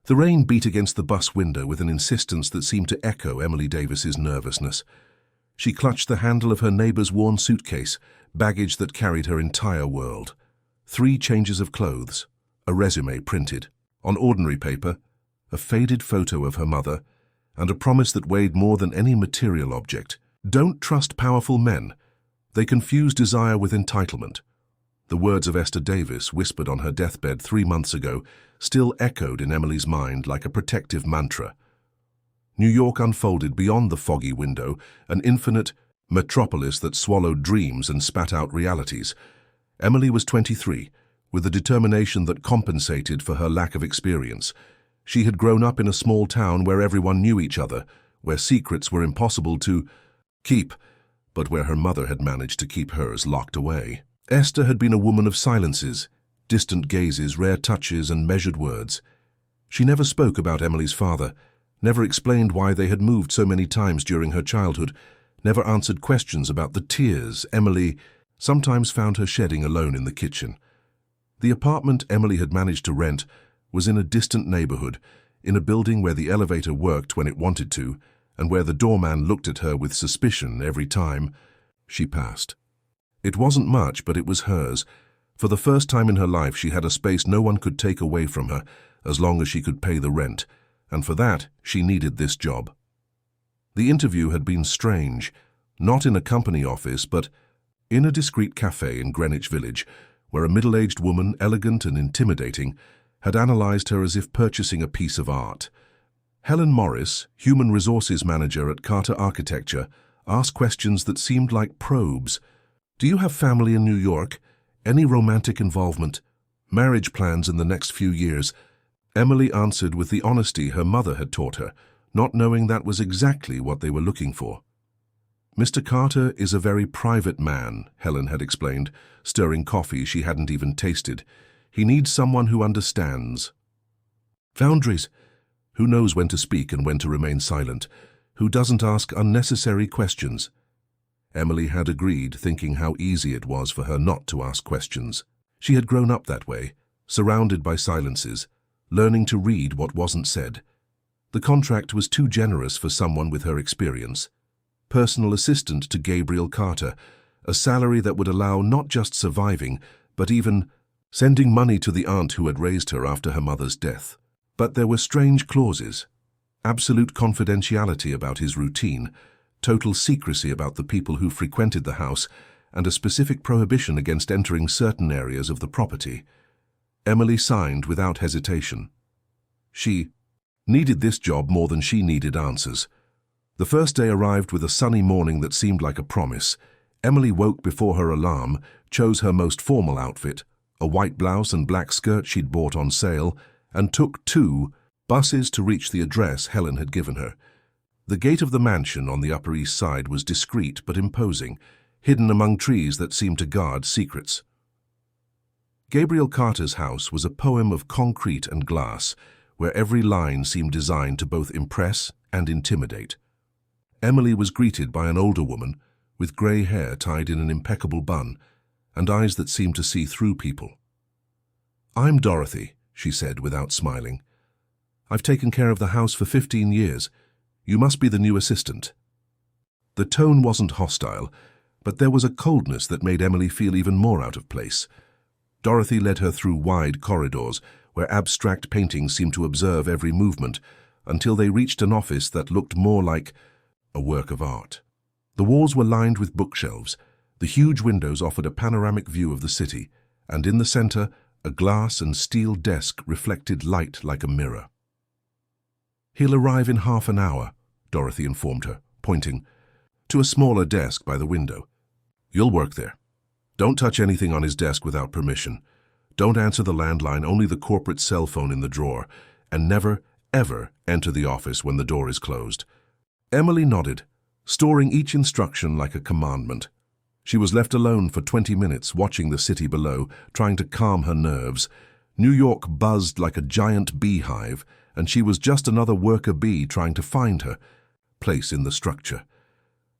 The rain beat against the bus window with an insistence that seemed to echo Emily Davis's nervousness. She clutched the handle of her neighbor's worn suitcase, baggage that carried her entire world. 3 changes of clothes, a resume printed, on ordinary paper, a faded photo of her mother, and a promise that weighed more than any material object. Don't trust powerful men. They confuse desire with entitlement. The words of Esther Davis, whispered on her deathbed 3 months ago, still echoed in Emily's mind like a protective mantra. New York unfolded beyond the foggy window, an infinite metropolis that swallowed dreams and spat out realities. Emily was 23, with a determination that compensated for her lack of experience. She had grown up in a small town where everyone knew each other, where secrets were impossible to keep, but where her mother had managed to keep hers locked away. Esther had been a woman of silences, distant gazes, rare touches, and measured words. She never spoke about Emily's father, never explained why they had moved so many times during her childhood, never answered questions about the tears Emily sometimes found her shedding alone in the kitchen. The apartment Emily had managed to rent was in a distant neighborhood, in a building where the elevator worked when it wanted to, and where the doorman looked at her with suspicion every time she passed. It wasn't much, but it was hers. For the first time in her life, she had a space no one could take away from her, as long as she could pay the rent, and for that, she needed this job. The interview had been strange, not in a company office, but in a discreet cafe in Greenwich Village, where a middle-aged woman, elegant and intimidating, had analyzed her as if purchasing a piece of art. Helen Morris, human resources manager at Carter Architecture, asked questions that seemed like probes. Do you have family in New York? Any romantic involvement? Marriage plans in the next few years? Emily answered with the honesty her mother had taught her, not knowing that was exactly what they were looking for. Mr. Carter is a very private man, Helen had explained, stirring coffee she hadn't even tasted. He needs someone who understands. Boundaries. Who knows when to speak and when to remain silent, who doesn't ask unnecessary questions. Emily had agreed, thinking how easy it was for her not to ask questions. She had grown up that way, surrounded by silences, learning to read what wasn't said. The contract was too generous for someone with her experience. Personal assistant to Gabriel Carter, a salary that would allow not just surviving, but even sending money to the aunt who had raised her after her mother's death. But there were strange clauses. Absolute confidentiality about his routine, total secrecy about the people who frequented the house, and a specific prohibition against entering certain areas of the property. Emily signed without hesitation. She needed this job more than she needed answers. The first day arrived with a sunny morning that seemed like a promise. Emily woke before her alarm, chose her most formal outfit, a white blouse and black skirt she'd bought on sale, and took 2 buses to reach the address Helen had given her. The gate of the mansion on the Upper East Side was discreet but imposing, hidden among trees that seemed to guard secrets. Gabriel Carter's house was a poem of concrete and glass, where every line seemed designed to both impress and intimidate. Emily was greeted by an older woman, with grey hair tied in an impeccable bun, and eyes that seemed to see through people. "I'm Dorothy," she said without smiling. "I've taken care of the house for 15 years. You must be the new assistant." The tone wasn't hostile, but there was a coldness that made Emily feel even more out of place. Dorothy led her through wide corridors, where abstract paintings seemed to observe every movement, until they reached an office that looked more like a work of art. The walls were lined with bookshelves. The huge windows offered a panoramic view of the city, and in the center, a glass and steel desk reflected light like a mirror. "He'll arrive in half an hour," Dorothy informed her, pointing to a smaller desk by the window. "You'll work there. Don't touch anything on his desk without permission. Don't answer the landline, only the corporate cell phone in the drawer, and never, ever enter the office when the door is closed." Emily nodded, storing each instruction like a commandment. She was left alone for 20 minutes, watching the city below, trying to calm her nerves. New York buzzed like a giant beehive, and she was just another worker bee trying to find her place in the structure.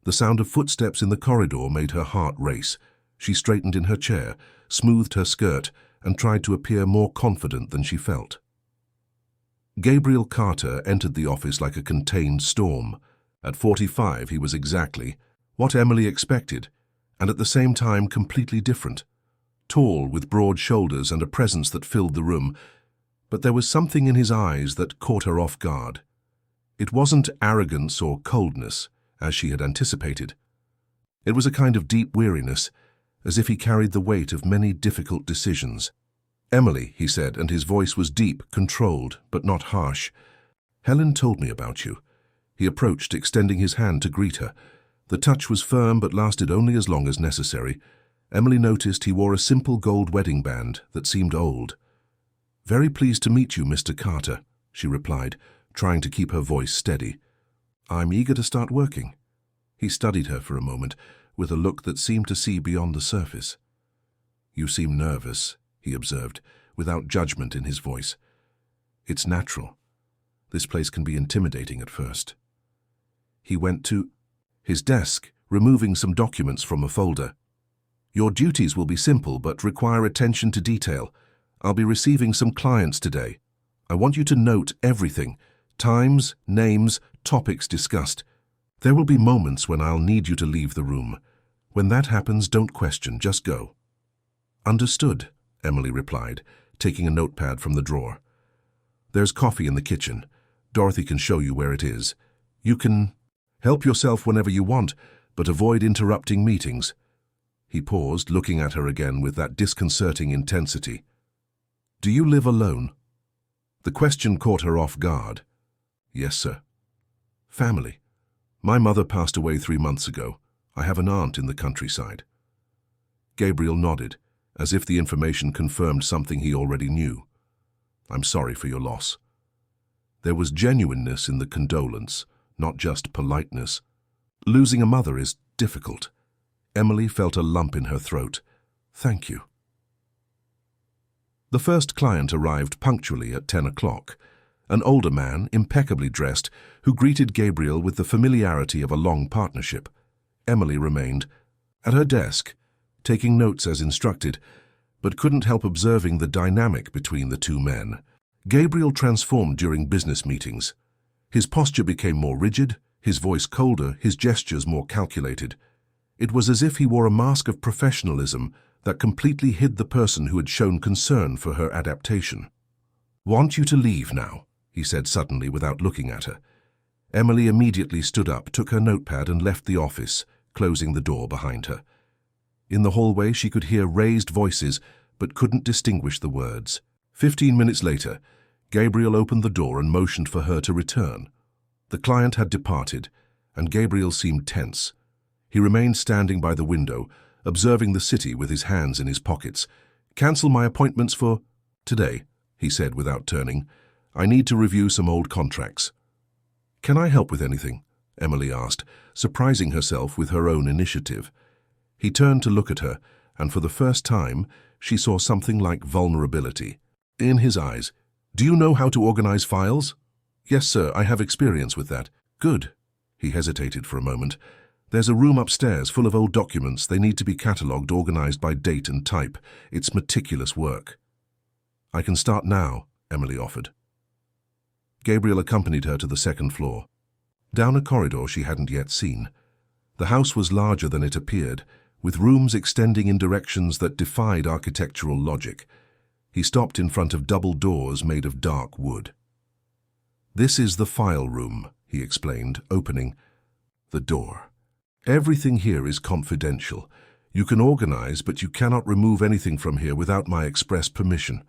The sound of footsteps in the corridor made her heart race. She straightened in her chair, smoothed her skirt, and tried to appear more confident than she felt. Gabriel Carter entered the office like a contained storm. At 45, he was exactly what Emily expected, and at the same time completely different. Tall, with broad shoulders and a presence that filled the room, but there was something in his eyes that caught her off guard. It wasn't arrogance or coldness, as she had anticipated. It was a kind of deep weariness, as if he carried the weight of many difficult decisions. "Emily," he said, and his voice was deep, controlled, but not harsh. "Helen told me about you." He approached, extending his hand to greet her. The touch was firm but lasted only as long as necessary. Emily noticed he wore a simple gold wedding band that seemed old. "Very pleased to meet you, Mr. Carter," she replied, trying to keep her voice steady. "I'm eager to start working." He studied her for a moment, with a look that seemed to see beyond the surface. "You seem nervous," he observed, without judgment in his voice. "It's natural. This place can be intimidating at first." He went to his desk, removing some documents from a folder. "Your duties will be simple but require attention to detail. I'll be receiving some clients today. I want you to note everything: times, names, topics discussed. There will be moments when I'll need you to leave the room. When that happens, don't question, just go." "Understood," Emily replied, taking a notepad from the drawer. "There's coffee in the kitchen. Dorothy can show you where it is. You can help yourself whenever you want, but avoid interrupting meetings." He paused, looking at her again with that disconcerting intensity. "Do you live alone?" The question caught her off guard. "Yes, sir." "Family?" "My mother passed away 3 months ago. I have an aunt in the countryside." Gabriel nodded, as if the information confirmed something he already knew. "I'm sorry for your loss." There was genuineness in the condolence, not just politeness. Losing a mother is difficult. Emily felt a lump in her throat. "Thank you." The first client arrived punctually at 10 o'clock, an older man, impeccably dressed, who greeted Gabriel with the familiarity of a long partnership. Emily remained at her desk, taking notes as instructed, but couldn't help observing the dynamic between the two men. Gabriel transformed during business meetings. His posture became more rigid, his voice colder, his gestures more calculated. It was as if he wore a mask of professionalism that completely hid the person who had shown concern for her adaptation. "Want you to leave now," he said suddenly without looking at her. Emily immediately stood up, took her notepad and left the office, closing the door behind her. In the hallway she could hear raised voices, but couldn't distinguish the words. 15 minutes later, Gabriel opened the door and motioned for her to return. The client had departed, and Gabriel seemed tense. He remained standing by the window, observing the city with his hands in his pockets. "Cancel my appointments for today," he said without turning. "I need to review some old contracts." "Can I help with anything?" Emily asked, surprising herself with her own initiative. He turned to look at her, and for the first time, she saw something like vulnerability in his eyes. "Do you know how to organize files?" "Yes, sir, I have experience with that." "Good." He hesitated for a moment. "There's a room upstairs full of old documents. They need to be catalogued, organized by date and type. It's meticulous work." "I can start now," Emily offered. Gabriel accompanied her to the second floor. Down a corridor she hadn't yet seen. The house was larger than it appeared, with rooms extending in directions that defied architectural logic. He stopped in front of double doors made of dark wood. "This is the file room," he explained, opening the door. "Everything here is confidential. You can organize, but you cannot remove anything from here without my express permission."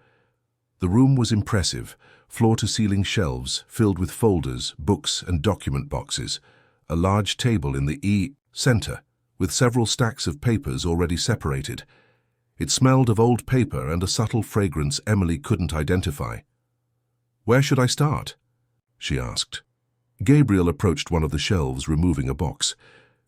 The room was impressive, floor-to-ceiling shelves filled with folders, books, and document boxes, a large table in the center, with several stacks of papers already separated. It smelled of old paper and a subtle fragrance Emily couldn't identify. "Where should I start?" she asked. Gabriel approached one of the shelves, removing a box.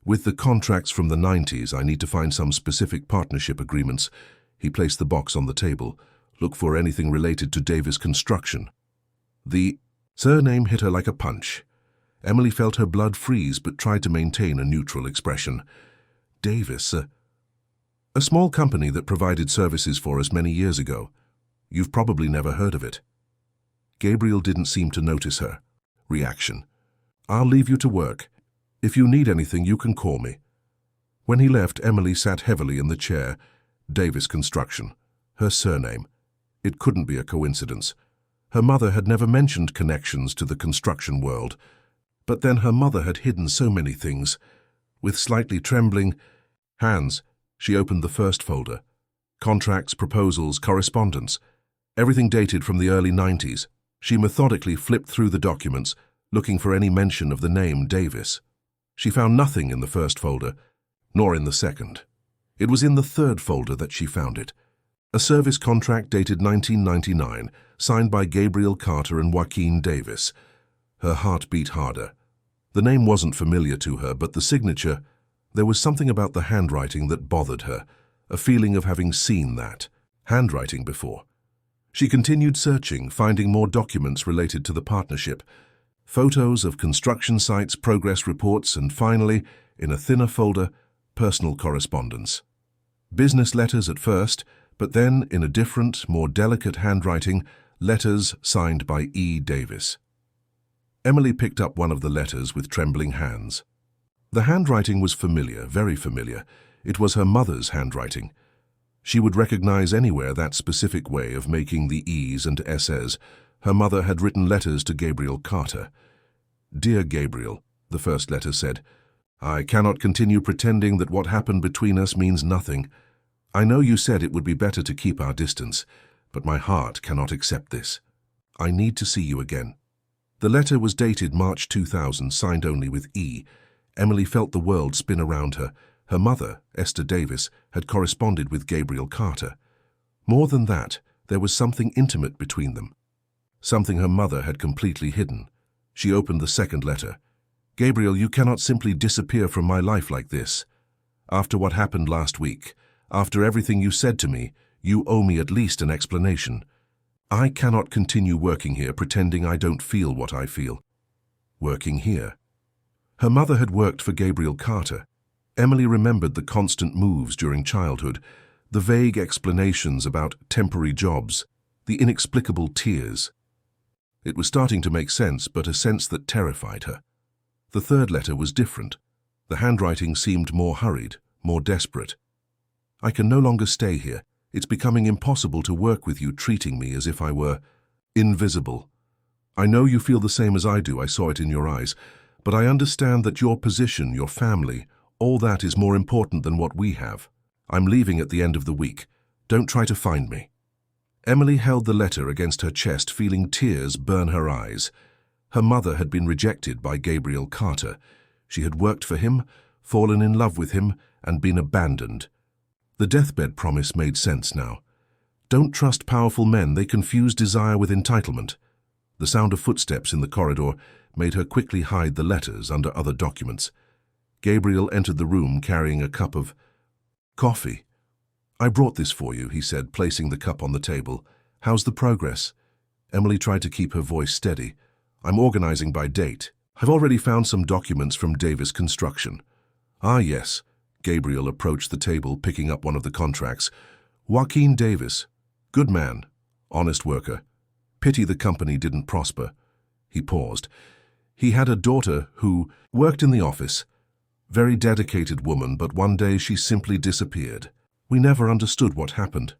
"With the contracts from the 90s, I need to find some specific partnership agreements." He placed the box on the table. "Look for anything related to Davis Construction." The surname hit her like a punch. Emily felt her blood freeze but tried to maintain a neutral expression. "Davis, a small company that provided services for us many years ago. You've probably never heard of it." Gabriel didn't seem to notice her. Reaction. I'll leave you to work. If you need anything, you can call me. When he left, Emily sat heavily in the chair. Davis Construction. Her surname. It couldn't be a coincidence. Her mother had never mentioned connections to the construction world. But then her mother had hidden so many things. With slightly trembling hands, she opened the first folder. Contracts, proposals, correspondence. Everything dated from the early 90s. She methodically flipped through the documents, looking for any mention of the name Davis. She found nothing in the first folder, nor in the second. It was in the third folder that she found it. A service contract dated 1999, signed by Gabriel Carter and Joaquin Davis. Her heart beat harder. The name wasn't familiar to her, but the signature, there was something about the handwriting that bothered her, a feeling of having seen that handwriting before. She continued searching, finding more documents related to the partnership. Photos of construction sites, progress reports, and finally, in a thinner folder, personal correspondence. Business letters at first, but then, in a different, more delicate handwriting, letters signed by E. Davis. Emily picked up one of the letters with trembling hands. The handwriting was familiar, very familiar. It was her mother's handwriting. She would recognize anywhere that specific way of making the E's and S's. Her mother had written letters to Gabriel Carter. Dear Gabriel, the first letter said, I cannot continue pretending that what happened between us means nothing. I know you said it would be better to keep our distance, but my heart cannot accept this. I need to see you again. The letter was dated March 2000, signed only with E. Emily felt the world spin around her. Her mother, Esther Davis, had corresponded with Gabriel Carter. More than that, there was something intimate between them. Something her mother had completely hidden. She opened the second letter. Gabriel, you cannot simply disappear from my life like this. After what happened last week, after everything you said to me, you owe me at least an explanation. I cannot continue working here pretending I don't feel what I feel. Working here. Her mother had worked for Gabriel Carter. Emily remembered the constant moves during childhood, the vague explanations about temporary jobs, the inexplicable tears. It was starting to make sense, but a sense that terrified her. The third letter was different. The handwriting seemed more hurried, more desperate. I can no longer stay here. It's becoming impossible to work with you, treating me as if I were invisible. I know you feel the same as I do, I saw it in your eyes, but I understand that your position, your family, all that is more important than what we have. I'm leaving at the end of the week. Don't try to find me. Emily held the letter against her chest, feeling tears burn her eyes. Her mother had been rejected by Gabriel Carter. She had worked for him, fallen in love with him, and been abandoned. The deathbed promise made sense now. Don't trust powerful men, they confuse desire with entitlement. The sound of footsteps in the corridor made her quickly hide the letters under other documents. Gabriel entered the room carrying a cup of coffee. I brought this for you, he said, placing the cup on the table. How's the progress? Emily tried to keep her voice steady. I'm organizing by date. I've already found some documents from Davis Construction. Ah, yes. Gabriel approached the table, picking up one of the contracts. Joaquin Davis. Good man. Honest worker. Pity the company didn't prosper. He paused. He had a daughter who worked in the office. Very dedicated woman, but one day she simply disappeared. We never understood what happened.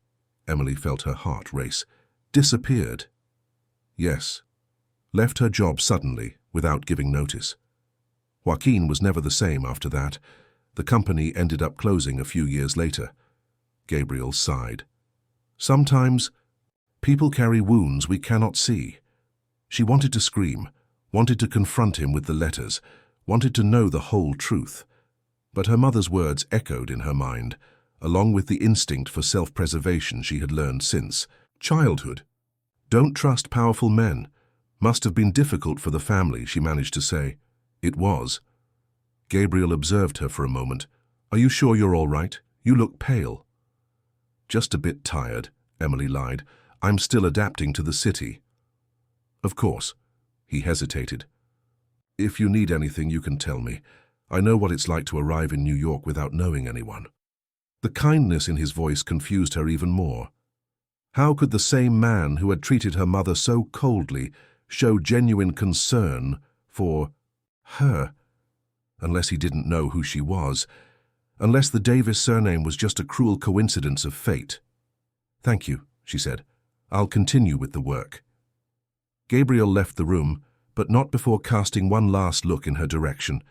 Emily felt her heart race. Disappeared? Yes. Left her job suddenly, without giving notice. Joaquin was never the same after that. The company ended up closing a few years later. Gabriel sighed. Sometimes, people carry wounds we cannot see. She wanted to scream, wanted to confront him with the letters, wanted to know the whole truth. But her mother's words echoed in her mind, along with the instinct for self-preservation she had learned since childhood. Don't trust powerful men. Must have been difficult for the family, she managed to say. It was. Gabriel observed her for a moment. Are you sure you're all right? You look pale. Just a bit tired, Emily lied. I'm still adapting to the city. Of course. He hesitated. If you need anything, you can tell me. I know what it's like to arrive in New York without knowing anyone. The kindness in his voice confused her even more. How could the same man who had treated her mother so coldly show genuine concern for her? Unless he didn't know who she was. Unless the Davis surname was just a cruel coincidence of fate. "Thank you," she said. "I'll continue with the work." Gabriel left the room, but not before casting one last look in her direction.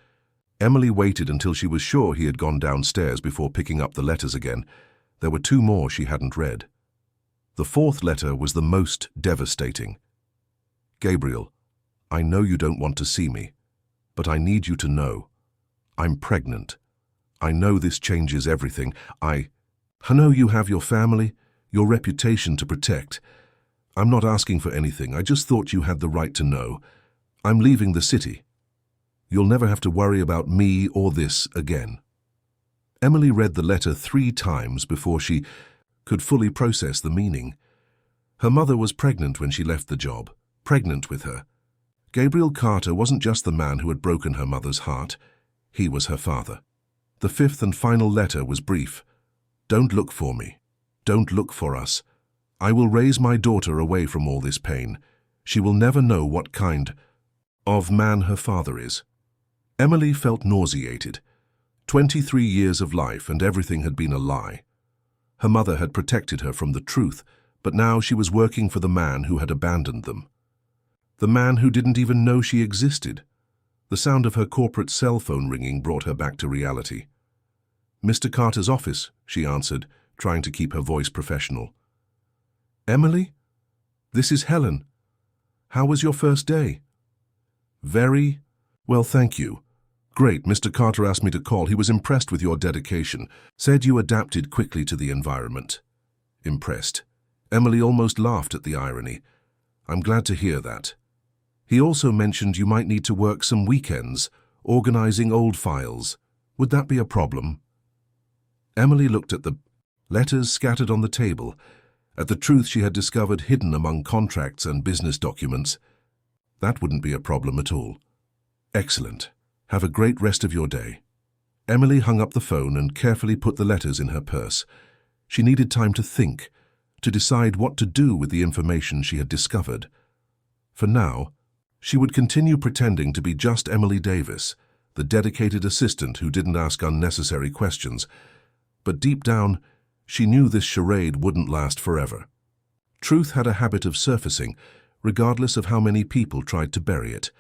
Emily waited until she was sure he had gone downstairs before picking up the letters again. There were 2 more she hadn't read. The 4th letter was the most devastating. "Gabriel, I know you don't want to see me, but I need you to know. I'm pregnant. I know this changes everything. I know you have your family, your reputation to protect. I'm not asking for anything. I just thought you had the right to know. I'm leaving the city. You'll never have to worry about me or this again." Emily read the letter 3 times before she could fully process the meaning. Her mother was pregnant when she left the job, pregnant with her. Gabriel Carter wasn't just the man who had broken her mother's heart. He was her father. The 5th and final letter was brief. "Don't look for me. Don't look for us. I will raise my daughter away from all this pain. She will never know what kind of man her father is." Emily felt nauseated. 23 years of life and everything had been a lie. Her mother had protected her from the truth, but now she was working for the man who had abandoned them. The man who didn't even know she existed. The sound of her corporate cell phone ringing brought her back to reality. "Mr. Carter's office," she answered, trying to keep her voice professional. "Emily? This is Helen. How was your first day?" "Very well, thank you. Great, Mr. Carter asked me to call. He was impressed with your dedication. Said you adapted quickly to the environment." Impressed. Emily almost laughed at the irony. "I'm glad to hear that. He also mentioned you might need to work some weekends, organizing old files. Would that be a problem?" Emily looked at the letters scattered on the table, at the truth she had discovered hidden among contracts and business documents. That wouldn't be a problem at all. "Excellent. Have a great rest of your day." Emily hung up the phone and carefully put the letters in her purse. She needed time to think, to decide what to do with the information she had discovered. For now, she would continue pretending to be just Emily Davis, the dedicated assistant who didn't ask unnecessary questions. But deep down, she knew this charade wouldn't last forever. Truth had a habit of surfacing, regardless of how many people tried to bury it.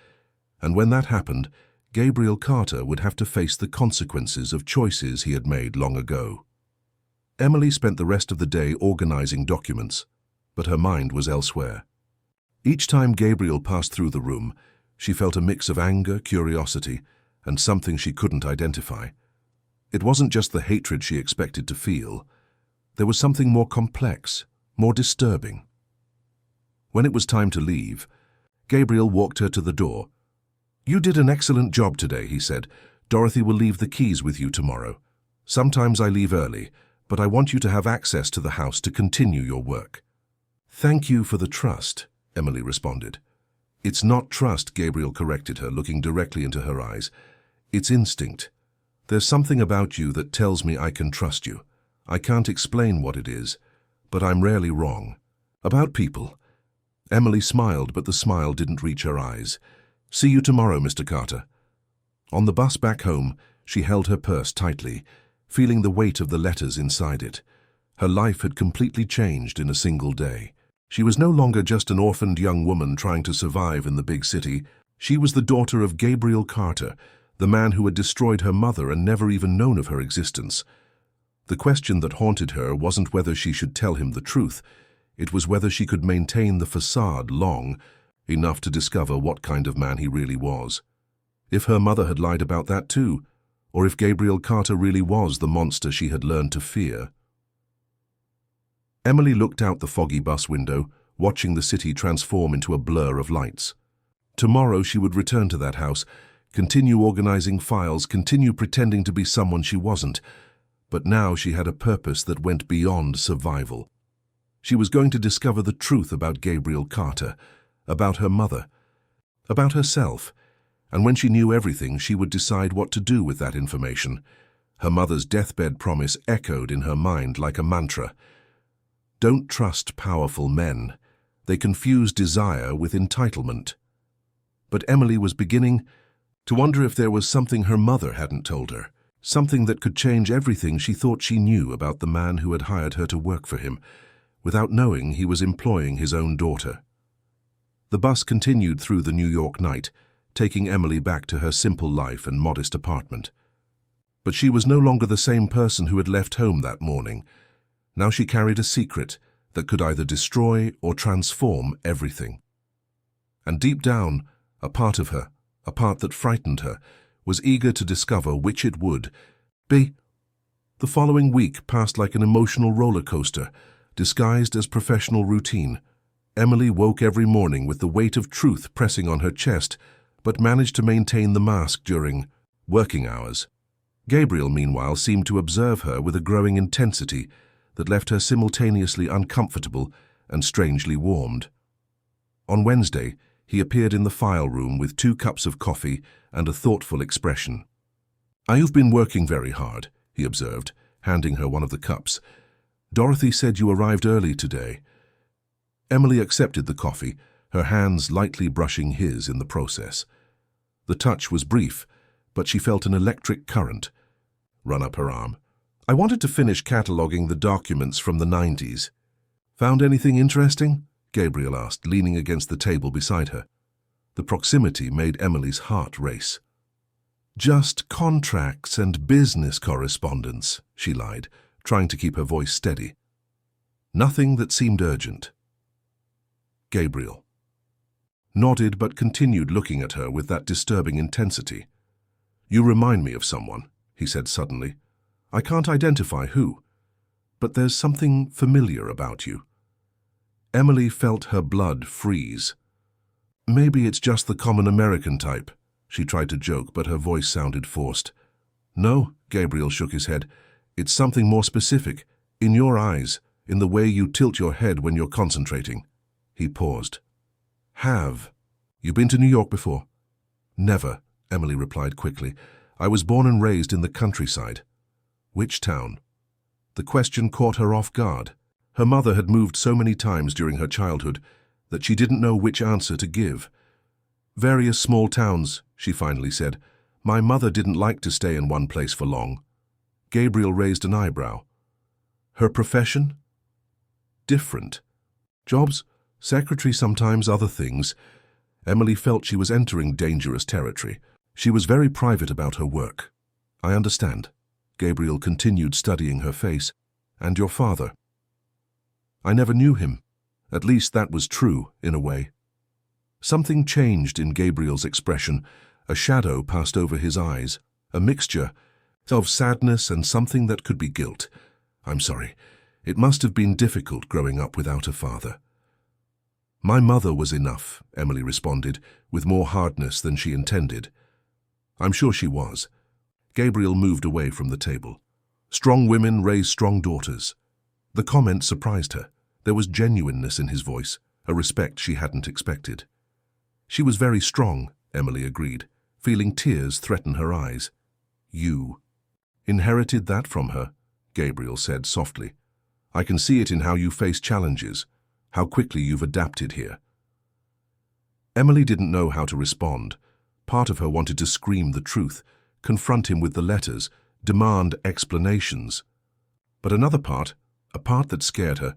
And when that happened, Gabriel Carter would have to face the consequences of choices he had made long ago. Emily spent the rest of the day organizing documents, but her mind was elsewhere. Each time Gabriel passed through the room, she felt a mix of anger, curiosity, and something she couldn't identify. It wasn't just the hatred she expected to feel. There was something more complex, more disturbing. When it was time to leave, Gabriel walked her to the door. "You did an excellent job today," he said. "Dorothy will leave the keys with you tomorrow. Sometimes I leave early, but I want you to have access to the house to continue your work." "Thank you for the trust," Emily responded. "It's not trust," Gabriel corrected her, looking directly into her eyes. "It's instinct. There's something about you that tells me I can trust you. I can't explain what it is, but I'm rarely wrong. About people." Emily smiled, but the smile didn't reach her eyes. "See you tomorrow, Mr. Carter." On the bus back home, she held her purse tightly, feeling the weight of the letters inside it. Her life had completely changed in a single day. She was no longer just an orphaned young woman trying to survive in the big city. She was the daughter of Gabriel Carter, the man who had destroyed her mother and never even known of her existence. The question that haunted her wasn't whether she should tell him the truth. It was whether she could maintain the facade long enough to discover what kind of man he really was. If her mother had lied about that too, or if Gabriel Carter really was the monster she had learned to fear. Emily looked out the foggy bus window, watching the city transform into a blur of lights. Tomorrow she would return to that house, continue organizing files, continue pretending to be someone she wasn't. But now she had a purpose that went beyond survival. She was going to discover the truth about Gabriel Carter, about her mother, about herself, and when she knew everything, she would decide what to do with that information. Her mother's deathbed promise echoed in her mind like a mantra. Don't trust powerful men. They confuse desire with entitlement. But Emily was beginning to wonder if there was something her mother hadn't told her, something that could change everything she thought she knew about the man who had hired her to work for him, without knowing he was employing his own daughter. The bus continued through the New York night, taking Emily back to her simple life and modest apartment. But she was no longer the same person who had left home that morning. Now she carried a secret that could either destroy or transform everything. And deep down, a part of her, a part that frightened her, was eager to discover which it would be. The following week passed like an emotional roller coaster, disguised as professional routine. Emily woke every morning with the weight of truth pressing on her chest, but managed to maintain the mask during working hours. Gabriel, meanwhile, seemed to observe her with a growing intensity that left her simultaneously uncomfortable and strangely warmed. On Wednesday, he appeared in the file room with 2 cups of coffee and a thoughtful expression. "You've been working very hard," he observed, handing her one of the cups. "Dorothy said you arrived early today." Emily accepted the coffee, her hands lightly brushing his in the process. The touch was brief, but she felt an electric current run up her arm. "I wanted to finish cataloging the documents from the 90s. "Found anything interesting?" Gabriel asked, leaning against the table beside her. The proximity made Emily's heart race. "Just contracts and business correspondence," she lied, trying to keep her voice steady. "Nothing that seemed urgent." Gabriel nodded but continued looking at her with that disturbing intensity. "You remind me of someone," he said suddenly. "I can't identify who, but there's something familiar about you." Emily felt her blood freeze. "Maybe it's just the common American type," she tried to joke, but her voice sounded forced. "No," Gabriel shook his head. "It's something more specific, in your eyes, in the way you tilt your head when you're concentrating." He paused. "Have you been to New York before?" "Never," Emily replied quickly. "I was born and raised in the countryside." "Which town?" The question caught her off guard. Her mother had moved so many times during her childhood that she didn't know which answer to give. "Various small towns," she finally said. "My mother didn't like to stay in one place for long." Gabriel raised an eyebrow. "Her profession?" "Different. Jobs, secretary sometimes, other things." Emily felt she was entering dangerous territory. She was very private about her work. "I understand." Gabriel continued studying her face. "And your father?" "I never knew him. At least that was true, in a way." Something changed in Gabriel's expression. A shadow passed over his eyes, a mixture of sadness and something that could be guilt. "I'm sorry. It must have been difficult growing up without a father." "My mother was enough," Emily responded, with more hardness than she intended. "I'm sure she was." Gabriel moved away from the table. "Strong women raise strong daughters." The comment surprised her. There was genuineness in his voice, a respect she hadn't expected. "She was very strong," Emily agreed, feeling tears threaten her eyes. "You inherited that from her," Gabriel said softly. "I can see it in how you face challenges, how quickly you've adapted here." Emily didn't know how to respond. Part of her wanted to scream the truth, confront him with the letters, demand explanations. But another part, a part that scared her,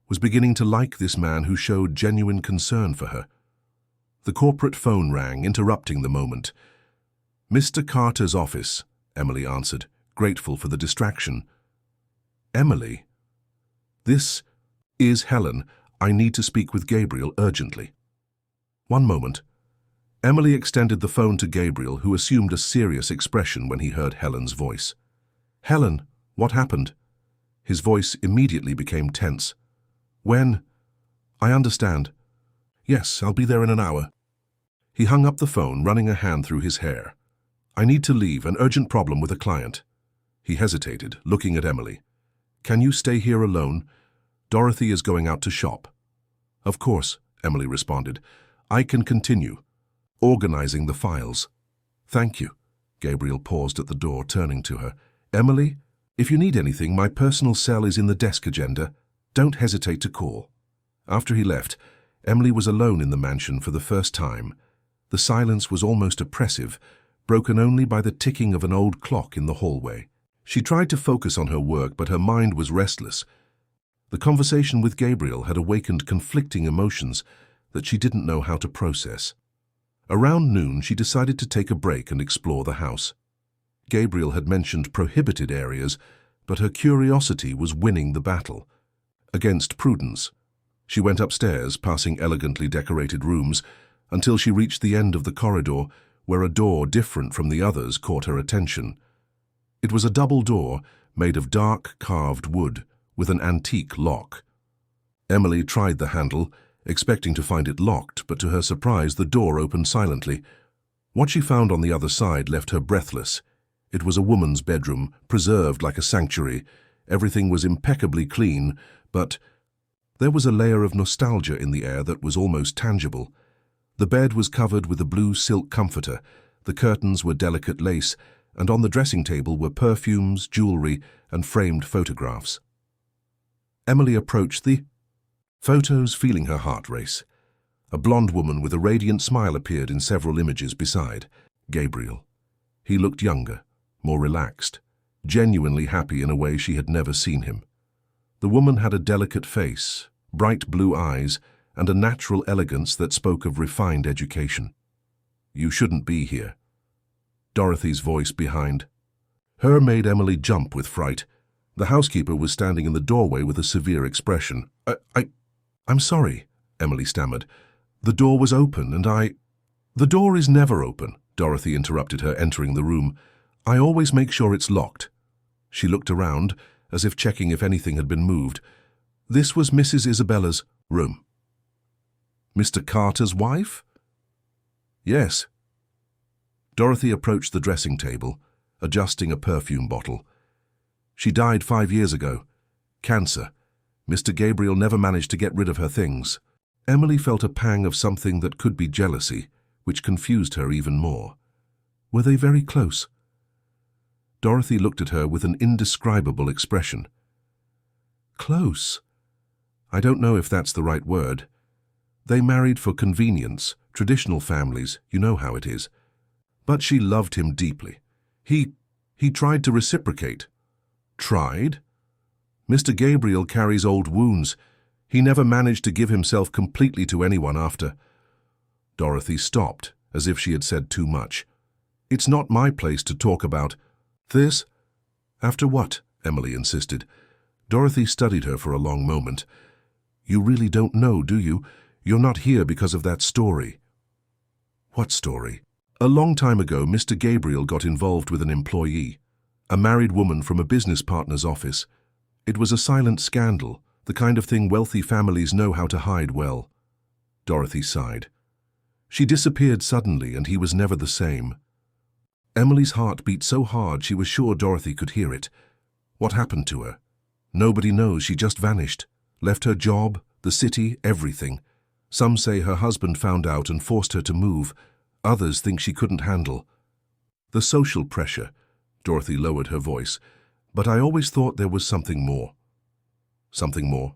was beginning to like this man who showed genuine concern for her. The corporate phone rang, interrupting the moment. "Mr. Carter's office," Emily answered, grateful for the distraction. "Emily?" "This is Helen. I need to speak with Gabriel urgently." "One moment." Emily extended the phone to Gabriel, who assumed a serious expression when he heard Helen's voice. "Helen, what happened?" His voice immediately became tense. "When?" "I understand." "Yes, I'll be there in an hour." He hung up the phone, running a hand through his hair. "I need to leave, an urgent problem with a client." He hesitated, looking at Emily. "Can you stay here alone? Dorothy is going out to shop." "Of course," Emily responded. "I can continue organizing the files." "Thank you." Gabriel paused at the door, turning to her. "Emily, if you need anything, my personal cell is in the desk agenda." Don't hesitate to call." After he left, Emily was alone in the mansion for the first time. The silence was almost oppressive, broken only by the ticking of an old clock in the hallway. She tried to focus on her work, but her mind was restless. The conversation with Gabriel had awakened conflicting emotions that she didn't know how to process. Around noon, she decided to take a break and explore the house. Gabriel had mentioned prohibited areas, but her curiosity was winning the battle. Against prudence, she went upstairs, passing elegantly decorated rooms, until she reached the end of the corridor, where a door different from the others caught her attention. It was a double door made of dark carved wood, with an antique lock. Emily tried the handle, expecting to find it locked, but to her surprise the door opened silently. What she found on the other side left her breathless. It was a woman's bedroom, preserved like a sanctuary. Everything was impeccably clean, but there was a layer of nostalgia in the air that was almost tangible. The bed was covered with a blue silk comforter, the curtains were delicate lace, and on the dressing table were perfumes, jewelry, and framed photographs. Emily approached the photos, feeling her heart race. A blonde woman with a radiant smile appeared in several images beside Gabriel. He looked younger, more relaxed, genuinely happy in a way she had never seen him. The woman had a delicate face, bright blue eyes, and a natural elegance that spoke of refined education. "You shouldn't be here." Dorothy's voice behind her made Emily jump with fright. The housekeeper was standing in the doorway with a severe expression. I'm sorry," Emily stammered. "The door was open and I—" "The door is never open," Dorothy interrupted her, entering the room. "I always make sure it's locked." She looked around, as if checking if anything had been moved. This was Mrs. Isabella's room. "Mr. Carter's wife?" "Yes." Dorothy approached the dressing table, adjusting a perfume bottle. "She died 5 years ago. Cancer. Mr. Gabriel never managed to get rid of her things." Emily felt a pang of something that could be jealousy, which confused her even more. Were they very close? Dorothy looked at her with an indescribable expression. Close? I don't know if that's the right word. They married for convenience, traditional families, you know how it is. But she loved him deeply. He tried to reciprocate. Tried? Mr. Gabriel carries old wounds. He never managed to give himself completely to anyone after. Dorothy stopped, as if she had said too much. It's not my place to talk about this. After what? Emily insisted. Dorothy studied her for a long moment. You really don't know, do you? You're not here because of that story. What story? A long time ago, Mr. Gabriel got involved with an employee, a married woman from a business partner's office. It was a silent scandal, the kind of thing wealthy families know how to hide well. Dorothy sighed. She disappeared suddenly, and he was never the same. Emily's heart beat so hard she was sure Dorothy could hear it. What happened to her? Nobody knows. She just vanished. Left her job, the city, everything. Some say her husband found out and forced her to move. Others think she couldn't handle the social pressure. Dorothy lowered her voice. But I always thought there was something more. Something more?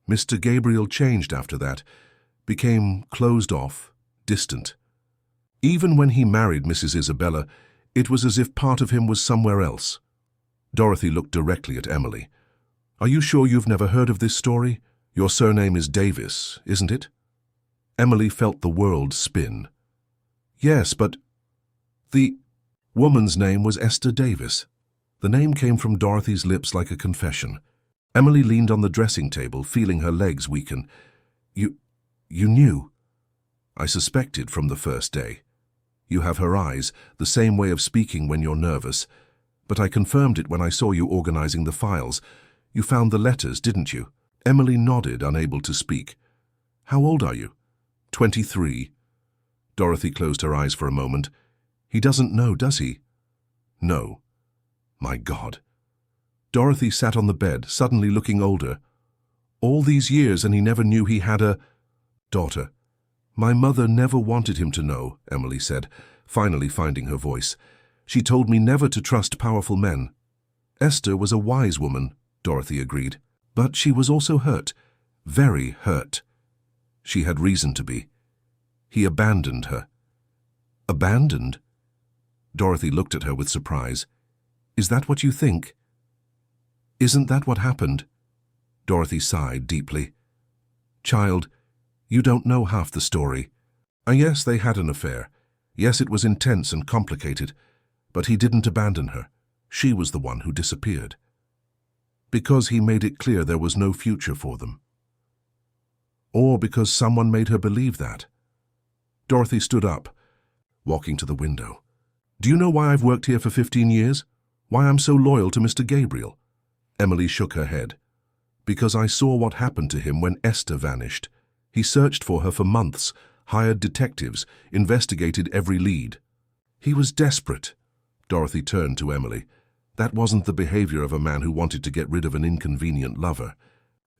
Mr. Gabriel changed after that, became closed off, distant. Even when he married Mrs. Isabella, it was as if part of him was somewhere else. Dorothy looked directly at Emily. Are you sure you've never heard of this story? Your surname is Davis, isn't it? Emily felt the world spin. Yes, but the woman's name was Esther Davis. The name came from Dorothy's lips like a confession. Emily leaned on the dressing table, feeling her legs weaken. You knew? I suspected from the first day. You have her eyes, the same way of speaking when you're nervous. But I confirmed it when I saw you organizing the files. You found the letters, didn't you? Emily nodded, unable to speak. How old are you? 23. Dorothy closed her eyes for a moment. He doesn't know, does he? No. My God. Dorothy sat on the bed, suddenly looking older. All these years and he never knew he had a daughter. My mother never wanted him to know, Emily said, finally finding her voice. She told me never to trust powerful men. Esther was a wise woman, Dorothy agreed. But she was also hurt, very hurt. She had reason to be. He abandoned her. Abandoned? Dorothy looked at her with surprise. Is that what you think? Isn't that what happened? Dorothy sighed deeply. Child, you don't know half the story. Yes, they had an affair. Yes, it was intense and complicated. But he didn't abandon her. She was the one who disappeared. Because he made it clear there was no future for them. Or because someone made her believe that. Dorothy stood up, walking to the window. Do you know why I've worked here for 15 years? Why I'm so loyal to Mr. Gabriel? Emily shook her head. Because I saw what happened to him when Esther vanished. He searched for her for months, hired detectives, investigated every lead. He was desperate. Dorothy turned to Emily. That wasn't the behavior of a man who wanted to get rid of an inconvenient lover.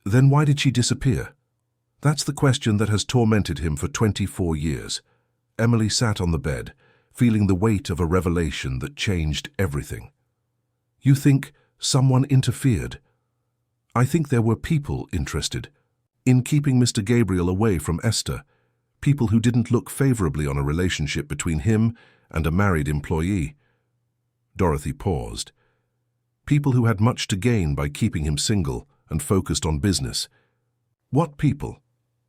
Then why did she disappear? That's the question that has tormented him for 24 years. Emily sat on the bed, feeling the weight of a revelation that changed everything. You think someone interfered? I think there were people interested in keeping Mr. Gabriel away from Esther, people who didn't look favorably on a relationship between him and a married employee. Dorothy paused. People who had much to gain by keeping him single and focused on business. What people?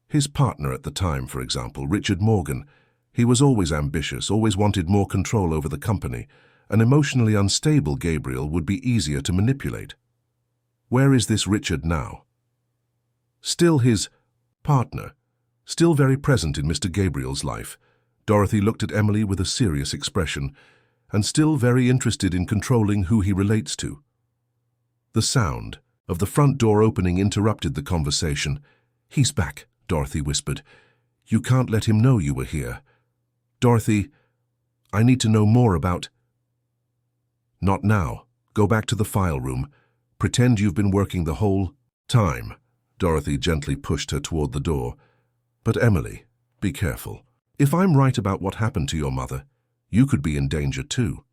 His partner at the time, for example, Richard Morgan. He was always ambitious, always wanted more control over the company. An emotionally unstable Gabriel would be easier to manipulate. Where is this Richard now? Still his partner, still very present in Mr. Gabriel's life. Dorothy looked at Emily with a serious expression, and still very interested in controlling who he relates to. The sound of the front door opening interrupted the conversation. He's back, Dorothy whispered. You can't let him know you were here. Dorothy, I need to know more about... Not now. Go back to the file room. Pretend you've been working the whole time. Dorothy gently pushed her toward the door. But Emily, be careful. If I'm right about what happened to your mother, you could be in danger too.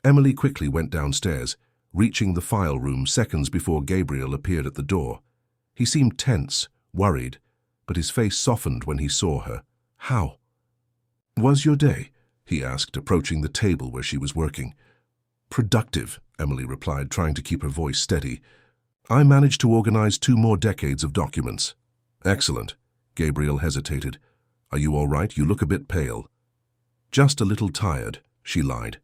Emily quickly went downstairs, reaching the file room seconds before Gabriel appeared at the door. He seemed tense, worried, but his face softened when he saw her. How was your day? He asked, approaching the table where she was working. Productive, Emily replied, trying to keep her voice steady. I managed to organize 2 more decades of documents. Excellent. Gabriel hesitated. Are you all right? You look a bit pale. Just a little tired, she lied.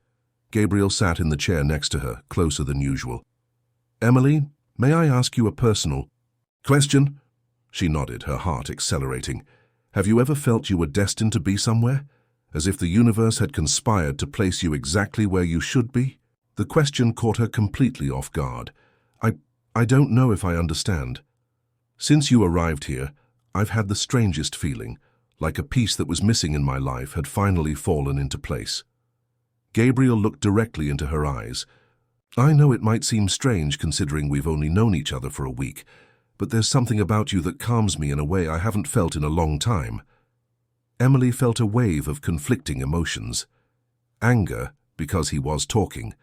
Gabriel sat in the chair next to her, closer than usual. Emily, may I ask you a personal question? She nodded, her heart accelerating. Have you ever felt you were destined to be somewhere? As if the universe had conspired to place you exactly where you should be? The question caught her completely off guard. I don't know if I understand. Since you arrived here, I've had the strangest feeling, like a piece that was missing in my life had finally fallen into place. Gabriel looked directly into her eyes. I know it might seem strange considering we've only known each other for a week, but there's something about you that calms me in a way I haven't felt in a long time. Emily felt a wave of conflicting emotions. Anger, because he was talking.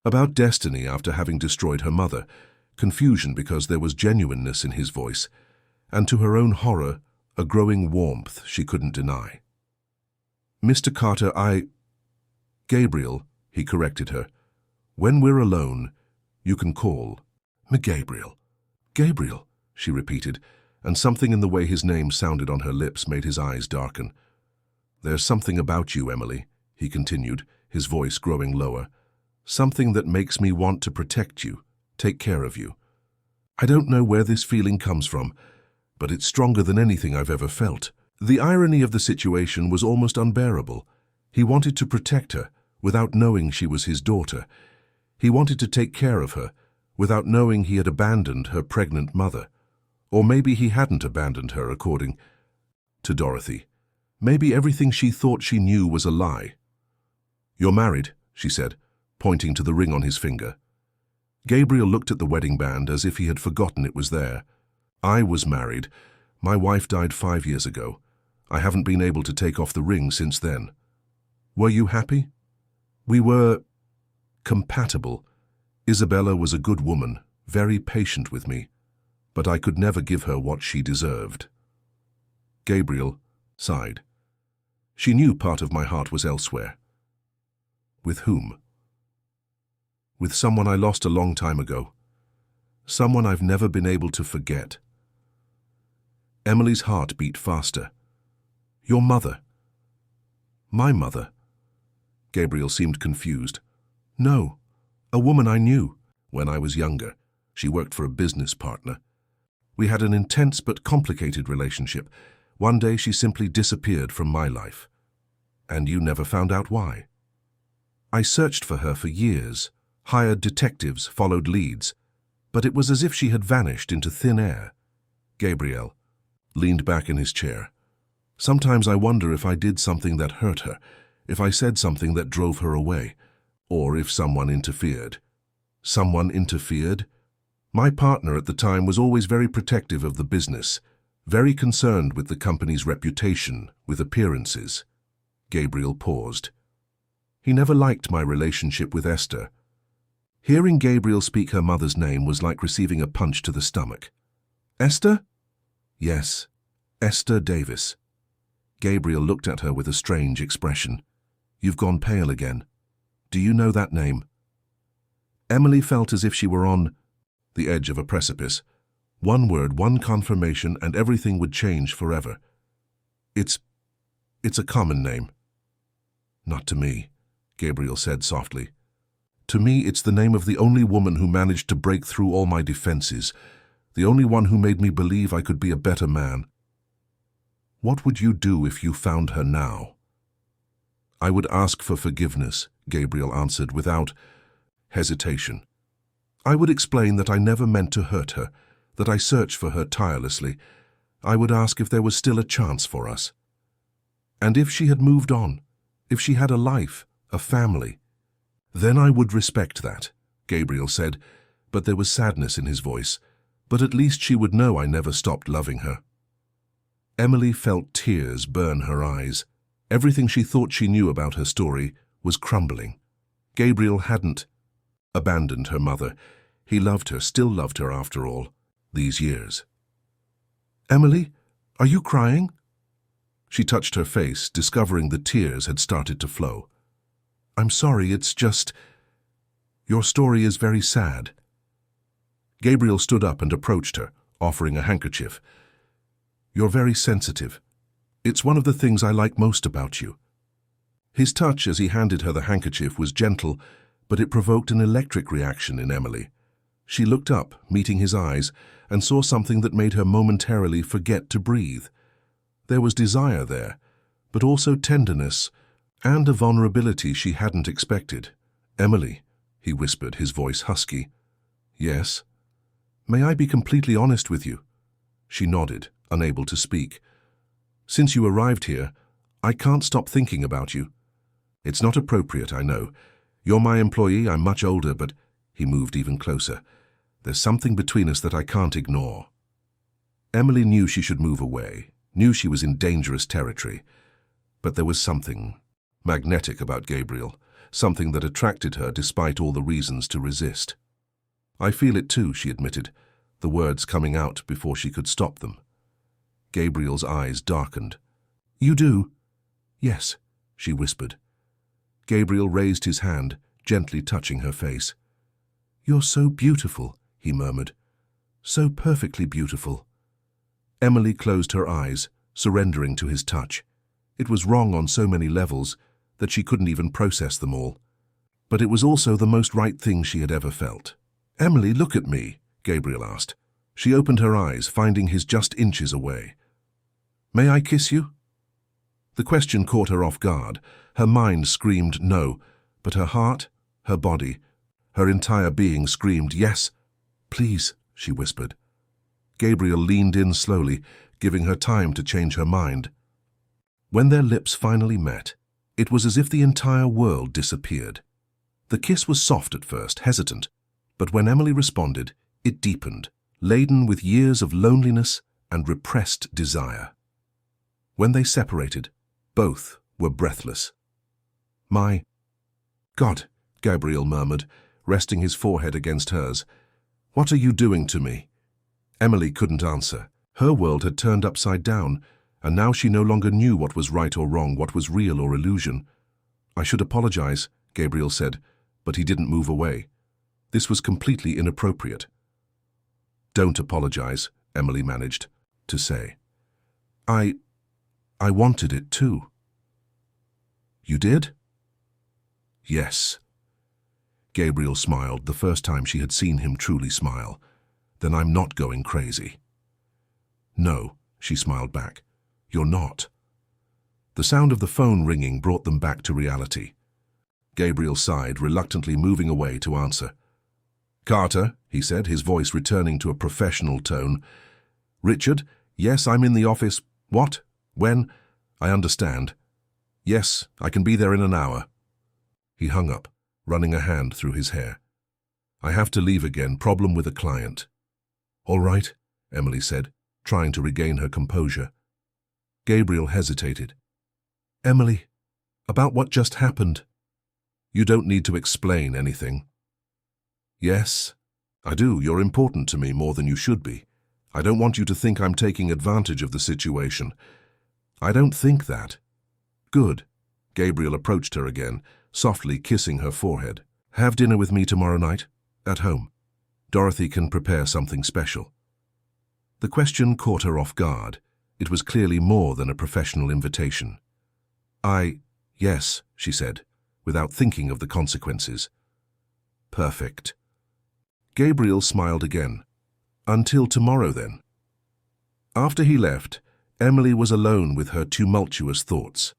About destiny after having destroyed her mother. Confusion because there was genuineness in his voice. And to her own horror, a growing warmth she couldn't deny. Mr. Carter, Gabriel, he corrected her. When we're alone, you can call me Gabriel. Gabriel, she repeated, and something in the way his name sounded on her lips made his eyes darken. There's something about you, Emily, he continued, his voice growing lower. Something that makes me want to protect you, take care of you. I don't know where this feeling comes from, but it's stronger than anything I've ever felt. The irony of the situation was almost unbearable. He wanted to protect her, without knowing she was his daughter. He wanted to take care of her, without knowing he had abandoned her pregnant mother. Or maybe he hadn't abandoned her, according to Dorothy. Maybe everything she thought she knew was a lie. You're married, she said, pointing to the ring on his finger. Gabriel looked at the wedding band as if he had forgotten it was there. I was married. My wife died 5 years ago. I haven't been able to take off the ring since then. Were you happy? We were compatible. Isabella was a good woman, very patient with me. but I could never give her what she deserved. Gabriel sighed. She knew part of my heart was elsewhere. With whom? With someone I lost a long time ago. Someone I've never been able to forget. Emily's heart beat faster. Your mother. My mother. Gabriel seemed confused. No, a woman I knew when I was younger. She worked for a business partner. We had an intense but complicated relationship. One day she simply disappeared from my life. And you never found out why. I searched for her for years, hired detectives, followed leads, but it was as if she had vanished into thin air. Gabriel leaned back in his chair. Sometimes I wonder if I did something that hurt her, if I said something that drove her away, or if someone interfered. Someone interfered? My partner at the time was always very protective of the business, very concerned with the company's reputation, with appearances. Gabriel paused. He never liked my relationship with Esther. Hearing Gabriel speak her mother's name was like receiving a punch to the stomach. Esther? Yes, Esther Davis. Gabriel looked at her with a strange expression. You've gone pale again. Do you know that name? Emily felt as if she were on the edge of a precipice. One word, one confirmation, and everything would change forever. It's a common name. Not to me, Gabriel said softly. To me, it's the name of the only woman who managed to break through all my defenses, the only one who made me believe I could be a better man. What would you do if you found her now? I would ask for forgiveness, Gabriel answered without hesitation. I would explain that I never meant to hurt her, that I searched for her tirelessly. I would ask if there was still a chance for us. And if she had moved on, if she had a life, a family, then I would respect that, Gabriel said, but there was sadness in his voice. But at least she would know I never stopped loving her. Emily felt tears burn her eyes. Everything she thought she knew about her story was crumbling. Gabriel hadn't abandoned her mother. He loved her, still loved her after all, these years. Emily, are you crying? She touched her face, discovering the tears had started to flow. I'm sorry, it's just... Your story is very sad. Gabriel stood up and approached her, offering a handkerchief. You're very sensitive. It's one of the things I like most about you. His touch as he handed her the handkerchief was gentle, but it provoked an electric reaction in Emily. She looked up, meeting his eyes, and saw something that made her momentarily forget to breathe. There was desire there, but also tenderness, and a vulnerability she hadn't expected. Emily, he whispered, his voice husky. Yes? May I be completely honest with you? She nodded, unable to speak. Since you arrived here, I can't stop thinking about you. It's not appropriate, I know. You're my employee, I'm much older, but he moved even closer. There's something between us that I can't ignore. Emily knew she should move away, knew she was in dangerous territory. But there was something magnetic about Gabriel, something that attracted her despite all the reasons to resist. I feel it too, she admitted, the words coming out before she could stop them. Gabriel's eyes darkened. You do? Yes, she whispered. Gabriel raised his hand, gently touching her face. You're so beautiful, he murmured. So perfectly beautiful. Emily closed her eyes, surrendering to his touch. It was wrong on so many levels that she couldn't even process them all. But it was also the most right thing she had ever felt. Emily, look at me, Gabriel asked. She opened her eyes, finding his just inches away. May I kiss you? The question caught her off guard. Her mind screamed no, but her heart, her body, her entire being screamed yes. Please, she whispered. Gabriel leaned in slowly, giving her time to change her mind. When their lips finally met, it was as if the entire world disappeared. The kiss was soft at first, hesitant, but when Emily responded, it deepened, laden with years of loneliness and repressed desire. When they separated, both were breathless. My God, Gabriel murmured, resting his forehead against hers. What are you doing to me? Emily couldn't answer. Her world had turned upside down, and now she no longer knew what was right or wrong, what was real or illusion. "I should apologize," Gabriel said, but he didn't move away. This was completely inappropriate. "Don't apologize," Emily managed to say. I wanted it too." "You did?" "Yes." Gabriel smiled, the first time she had seen him truly smile. "Then I'm not going crazy." "No," she smiled back. "You're not." The sound of the phone ringing brought them back to reality. Gabriel sighed, reluctantly moving away to answer. "Carter," he said, his voice returning to a professional tone. "Richard, yes, I'm in the office. What? When? I understand. Yes, I can be there in an hour." He hung up, running a hand through his hair. "I have to leave again, problem with a client." "All right," Emily said, trying to regain her composure. Gabriel hesitated. "Emily, about what just happened." "You don't need to explain anything." "Yes, I do. You're important to me more than you should be. I don't want you to think I'm taking advantage of the situation." "I don't think that." "Good." Gabriel approached her again, softly kissing her forehead. "Have dinner with me tomorrow night, at home. Dorothy can prepare something special." The question caught her off guard. It was clearly more than a professional invitation. Yes, she said, without thinking of the consequences. "Perfect." Gabriel smiled again. "Until tomorrow, then." After he left, Emily was alone with her tumultuous thoughts.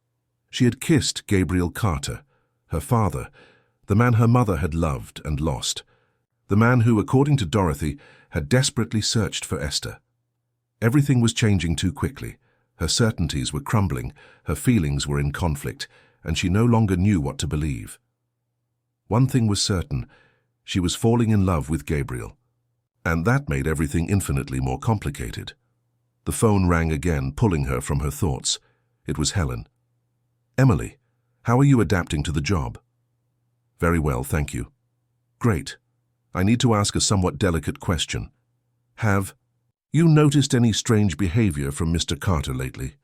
She had kissed Gabriel Carter, her father, the man her mother had loved and lost, the man who, according to Dorothy, had desperately searched for Esther. Everything was changing too quickly. Her certainties were crumbling, her feelings were in conflict, and she no longer knew what to believe. One thing was certain: she was falling in love with Gabriel, and that made everything infinitely more complicated. The phone rang again, pulling her from her thoughts. It was Helen. "Emily, how are you adapting to the job?" "Very well, thank you." "Great. I need to ask a somewhat delicate question. Have you noticed any strange behavior from Mr. Carter lately?"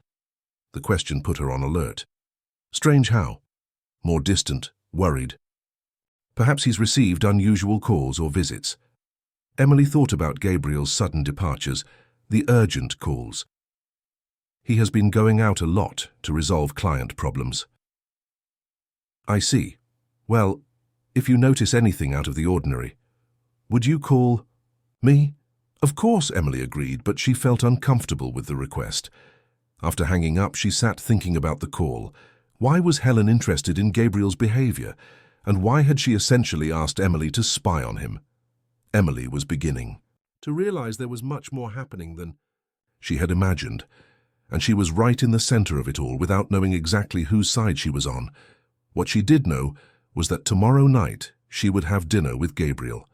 The question put her on alert. "Strange how?" "More distant, worried. Perhaps he's received unusual calls or visits." Emily thought about Gabriel's sudden departures, the urgent calls. "He has been going out a lot to resolve client problems." "I see. Well, if you notice anything out of the ordinary, would you call me?" Of course, Emily agreed, but she felt uncomfortable with the request. After hanging up, she sat thinking about the call. Why was Helen interested in Gabriel's behavior? And why had she essentially asked Emily to spy on him? Emily was beginning to realize there was much more happening than she had imagined, and she was right in the center of it all without knowing exactly whose side she was on. What she did know was that tomorrow night she would have dinner with Gabriel,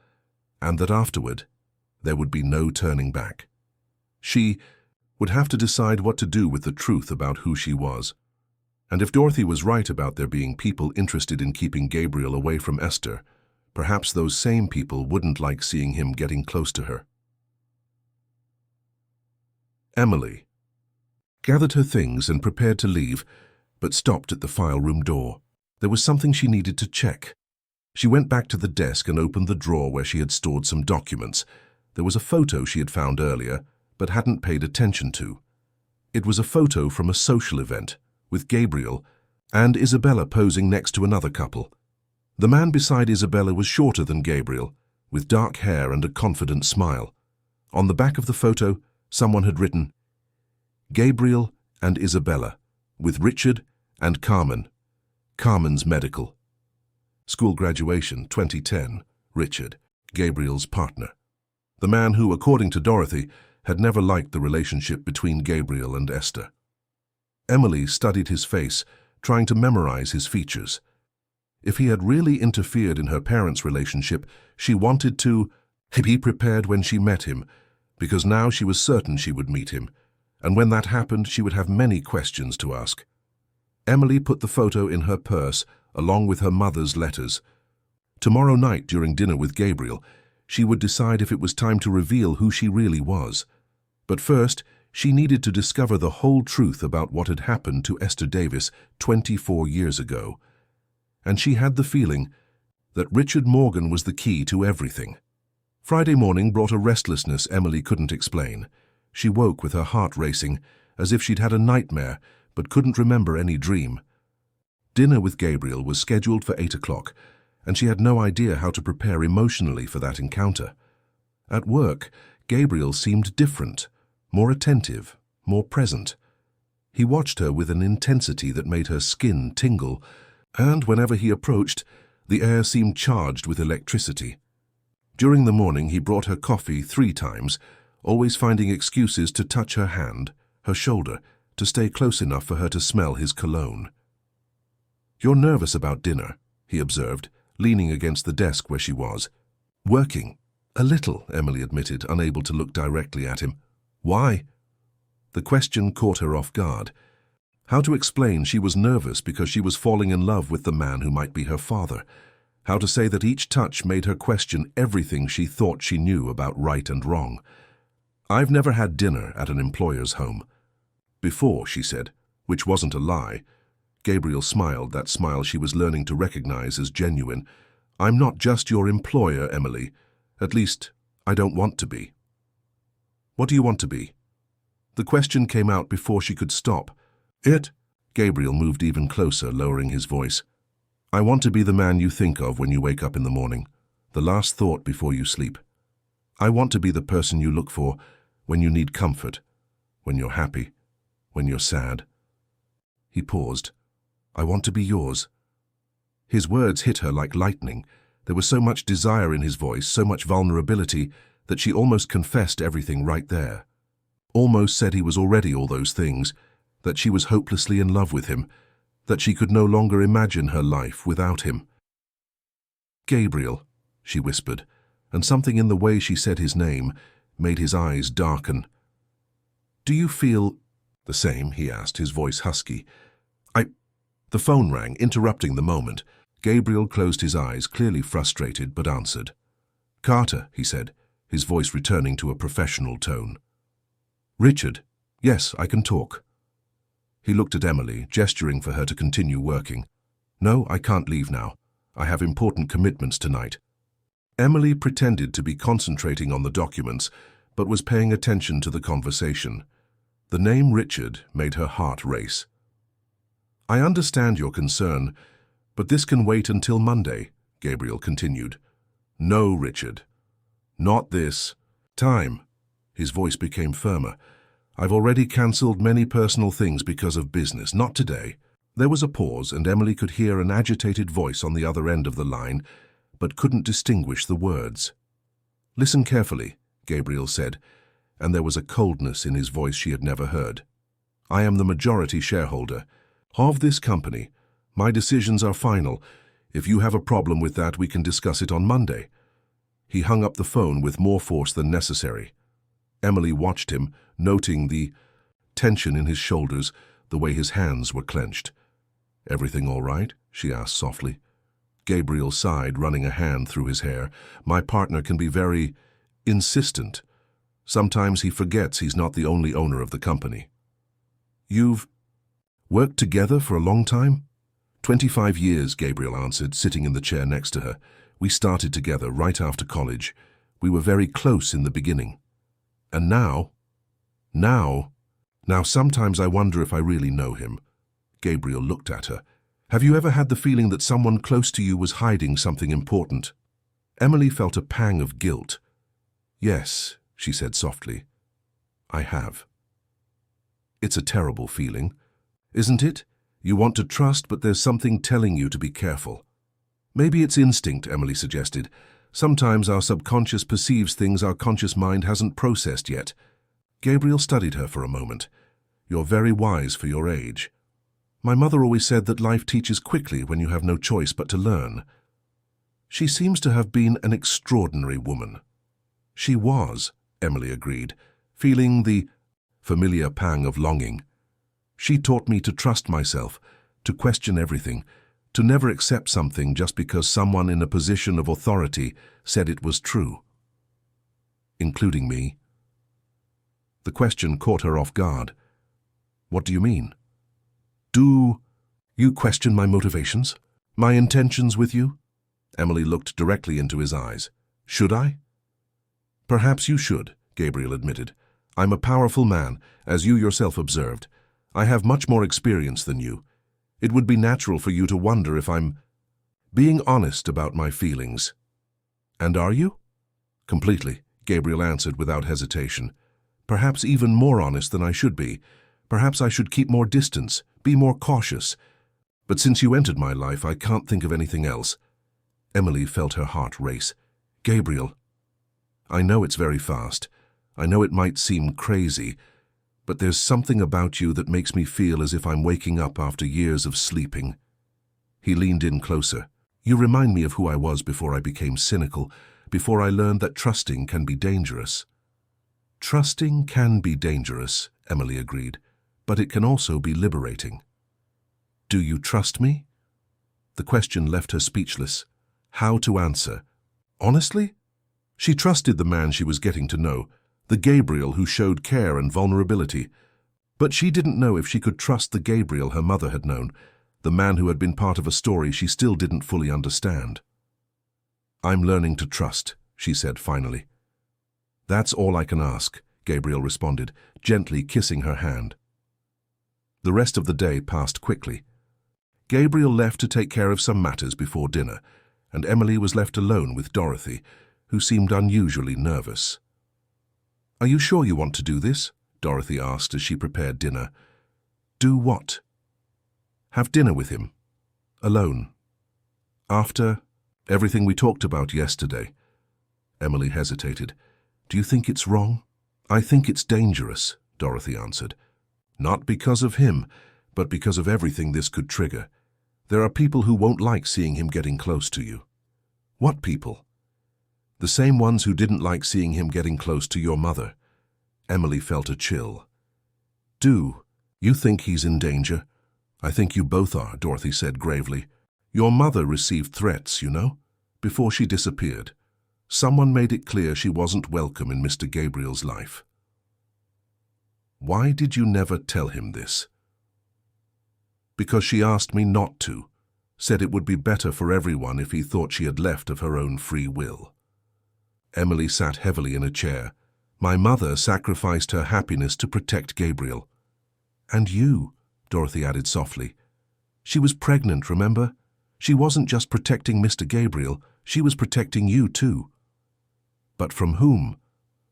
and that afterward there would be no turning back. She would have to decide what to do with the truth about who she was. And if Dorothy was right about there being people interested in keeping Gabriel away from Esther, perhaps those same people wouldn't like seeing him getting close to her. Emily gathered her things and prepared to leave, but stopped at the file room door. There was something she needed to check. She went back to the desk and opened the drawer where she had stored some documents. There was a photo she had found earlier, but hadn't paid attention to. It was a photo from a social event, with Gabriel and Isabella posing next to another couple. The man beside Isabella was shorter than Gabriel, with dark hair and a confident smile. On the back of the photo, someone had written, "Gabriel and Isabella, with Richard and Carmen. Carmen's medical. School graduation, 2010, Richard, Gabriel's partner." The man who, according to Dorothy, had never liked the relationship between Gabriel and Esther. Emily studied his face, trying to memorize his features. If he had really interfered in her parents' relationship, she wanted to be prepared when she met him, because now she was certain she would meet him, and when that happened, she would have many questions to ask. Emily put the photo in her purse, along with her mother's letters. Tomorrow night, during dinner with Gabriel, she would decide if it was time to reveal who she really was. But first, she needed to discover the whole truth about what had happened to Esther Davis 24 years ago. And she had the feeling that Richard Morgan was the key to everything. Friday morning brought a restlessness Emily couldn't explain. She woke with her heart racing, as if she'd had a nightmare, but couldn't remember any dream. Dinner with Gabriel was scheduled for 8 o'clock, and she had no idea how to prepare emotionally for that encounter. At work, Gabriel seemed different, more attentive, more present. He watched her with an intensity that made her skin tingle, and whenever he approached, the air seemed charged with electricity. During the morning, he brought her coffee 3 times, always finding excuses to touch her hand, her shoulder, to stay close enough for her to smell his cologne. "You're nervous about dinner," he observed, leaning against the desk where she was. "Working." "A little," Emily admitted, unable to look directly at him. "Why?" The question caught her off guard. How to explain she was nervous because she was falling in love with the man who might be her father? How to say that each touch made her question everything she thought she knew about right and wrong? "I've never had dinner at an employer's home." "Before," she said, which wasn't a lie. Gabriel smiled, that smile she was learning to recognize as genuine. "I'm not just your employer, Emily. At least, I don't want to be." "What do you want to be?" The question came out before she could stop. Gabriel moved even closer, lowering his voice. "I want to be the man you think of when you wake up in the morning, the last thought before you sleep. I want to be the person you look for when you need comfort, when you're happy, when you're sad." He paused. "I want to be yours." His words hit her like lightning. There was so much desire in his voice, so much vulnerability, that she almost confessed everything right there. Almost said he was already all those things, that she was hopelessly in love with him, that she could no longer imagine her life without him. "Gabriel," she whispered, and something in the way she said his name made his eyes darken. "Do you feel—" "The same?" he asked, his voice husky. The phone rang, interrupting the moment. Gabriel closed his eyes, clearly frustrated, but answered. "Carter," he said, his voice returning to a professional tone. "Richard, yes, I can talk." He looked at Emily, gesturing for her to continue working. "No, I can't leave now. I have important commitments tonight." Emily pretended to be concentrating on the documents, but was paying attention to the conversation. The name Richard made her heart race. "I understand your concern, but this can wait until Monday," Gabriel continued. "No, Richard. Not this time." His voice became firmer. "I've already cancelled many personal things because of business. Not today." There was a pause, and Emily could hear an agitated voice on the other end of the line, but couldn't distinguish the words. "Listen carefully," Gabriel said, and there was a coldness in his voice she had never heard. "I am the majority shareholder of this company. My decisions are final. If you have a problem with that, we can discuss it on Monday." He hung up the phone with more force than necessary. Emily watched him, noting the tension in his shoulders, the way his hands were clenched. "Everything all right?" she asked softly. Gabriel sighed, running a hand through his hair. "My partner can be very insistent. Sometimes he forgets he's not the only owner of the company." "You've worked together for a long time?" 25 years, Gabriel answered, sitting in the chair next to her. "We started together right after college. We were very close in the beginning. And now sometimes I wonder if I really know him." Gabriel looked at her. "Have you ever had the feeling that someone close to you was hiding something important?" Emily felt a pang of guilt. "Yes," she said softly. "I have." "It's a terrible feeling, isn't it? You want to trust, but there's something telling you to be careful." "Maybe it's instinct," Emily suggested. "Sometimes our subconscious perceives things our conscious mind hasn't processed yet." Gabriel studied her for a moment. "You're very wise for your age." "My mother always said that life teaches quickly when you have no choice but to learn." "She seems to have been an extraordinary woman." "She was," Emily agreed, feeling the familiar pang of longing. "She taught me to trust myself, to question everything, to never accept something just because someone in a position of authority said it was true." including me. The question caught her off guard. What do you mean? Do you question my motivations? My intentions with you? Emily looked directly into his eyes. Should I? Perhaps you should, Gabriel admitted. I'm a powerful man, as you yourself observed. I have much more experience than you. It would be natural for you to wonder if I'm being honest about my feelings. And are you? Completely, Gabriel answered without hesitation. Perhaps even more honest than I should be. Perhaps I should keep more distance, be more cautious. But since you entered my life, I can't think of anything else. Emily felt her heart race. Gabriel, I know it's very fast. I know it might seem crazy, but there's something about you that makes me feel as if I'm waking up after years of sleeping. He leaned in closer. You remind me of who I was before I became cynical, before I learned that trusting can be dangerous. Trusting can be dangerous, Emily agreed, but it can also be liberating. Do you trust me? The question left her speechless. How to answer? Honestly? She trusted the man she was getting to know, the Gabriel who showed care and vulnerability. But she didn't know if she could trust the Gabriel her mother had known, the man who had been part of a story she still didn't fully understand. I'm learning to trust, she said finally. That's all I can ask, Gabriel responded, gently kissing her hand. The rest of the day passed quickly. Gabriel left to take care of some matters before dinner, and Emily was left alone with Dorothy, who seemed unusually nervous. Are you sure you want to do this? Dorothy asked as she prepared dinner. Do what? Have dinner with him. Alone. After everything we talked about yesterday. Emily hesitated. Do you think it's wrong? I think it's dangerous, Dorothy answered. Not because of him, but because of everything this could trigger. There are people who won't like seeing him getting close to you. What people? The same ones who didn't like seeing him getting close to your mother. Emily felt a chill. Do you think he's in danger? I think you both are, Dorothy said gravely. Your mother received threats, you know, before she disappeared. Someone made it clear she wasn't welcome in Mr. Gabriel's life. Why did you never tell him this? Because she asked me not to, said it would be better for everyone if he thought she had left of her own free will. Emily sat heavily in a chair. My mother sacrificed her happiness to protect Gabriel. And you, Dorothy added softly. She was pregnant, remember? She wasn't just protecting Mr. Gabriel, she was protecting you too. But from whom?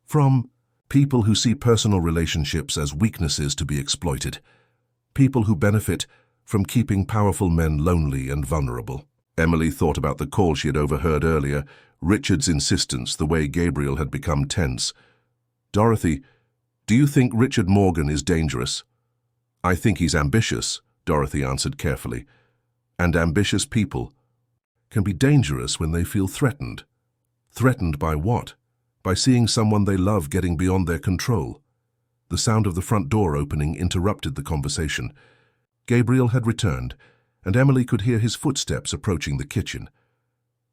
From people who see personal relationships as weaknesses to be exploited. People who benefit from keeping powerful men lonely and vulnerable. Emily thought about the call she had overheard earlier, Richard's insistence, the way Gabriel had become tense. Dorothy, do you think Richard Morgan is dangerous? I think he's ambitious, Dorothy answered carefully. And ambitious people can be dangerous when they feel threatened. Threatened by what? By seeing someone they love getting beyond their control. The sound of the front door opening interrupted the conversation. Gabriel had returned, and Emily could hear his footsteps approaching the kitchen.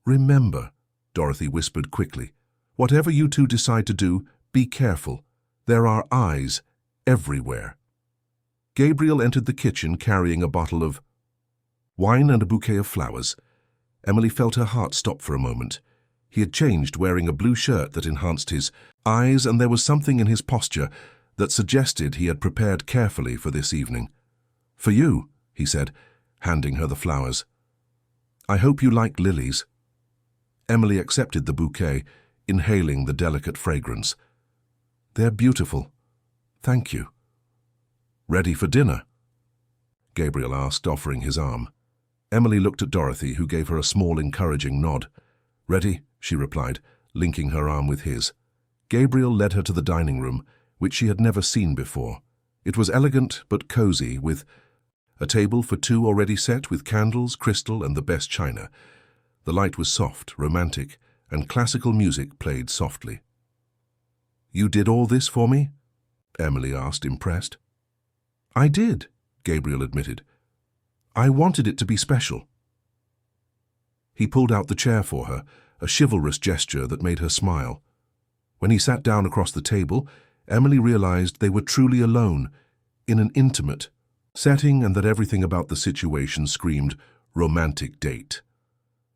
Remember, Dorothy whispered quickly, whatever you two decide to do, be careful. There are eyes everywhere. Gabriel entered the kitchen carrying a bottle of wine and a bouquet of flowers. Emily felt her heart stop for a moment. He had changed, wearing a blue shirt that enhanced his eyes, and there was something in his posture that suggested he had prepared carefully for this evening. For you, he said, handing her the flowers. I hope you like lilies. Emily accepted the bouquet, inhaling the delicate fragrance. They're beautiful. Thank you. Ready for dinner? Gabriel asked, offering his arm. Emily looked at Dorothy, who gave her a small, encouraging nod. Ready, she replied, linking her arm with his. Gabriel led her to the dining room, which she had never seen before. It was elegant but cozy, with a table for two already set with candles, crystal, and the best china. The light was soft, romantic, and classical music played softly. You did all this for me? Emily asked, impressed. I did, Gabriel admitted. I wanted it to be special. He pulled out the chair for her, a chivalrous gesture that made her smile. When he sat down across the table, Emily realized they were truly alone, in an intimate setting, and that everything about the situation screamed romantic date.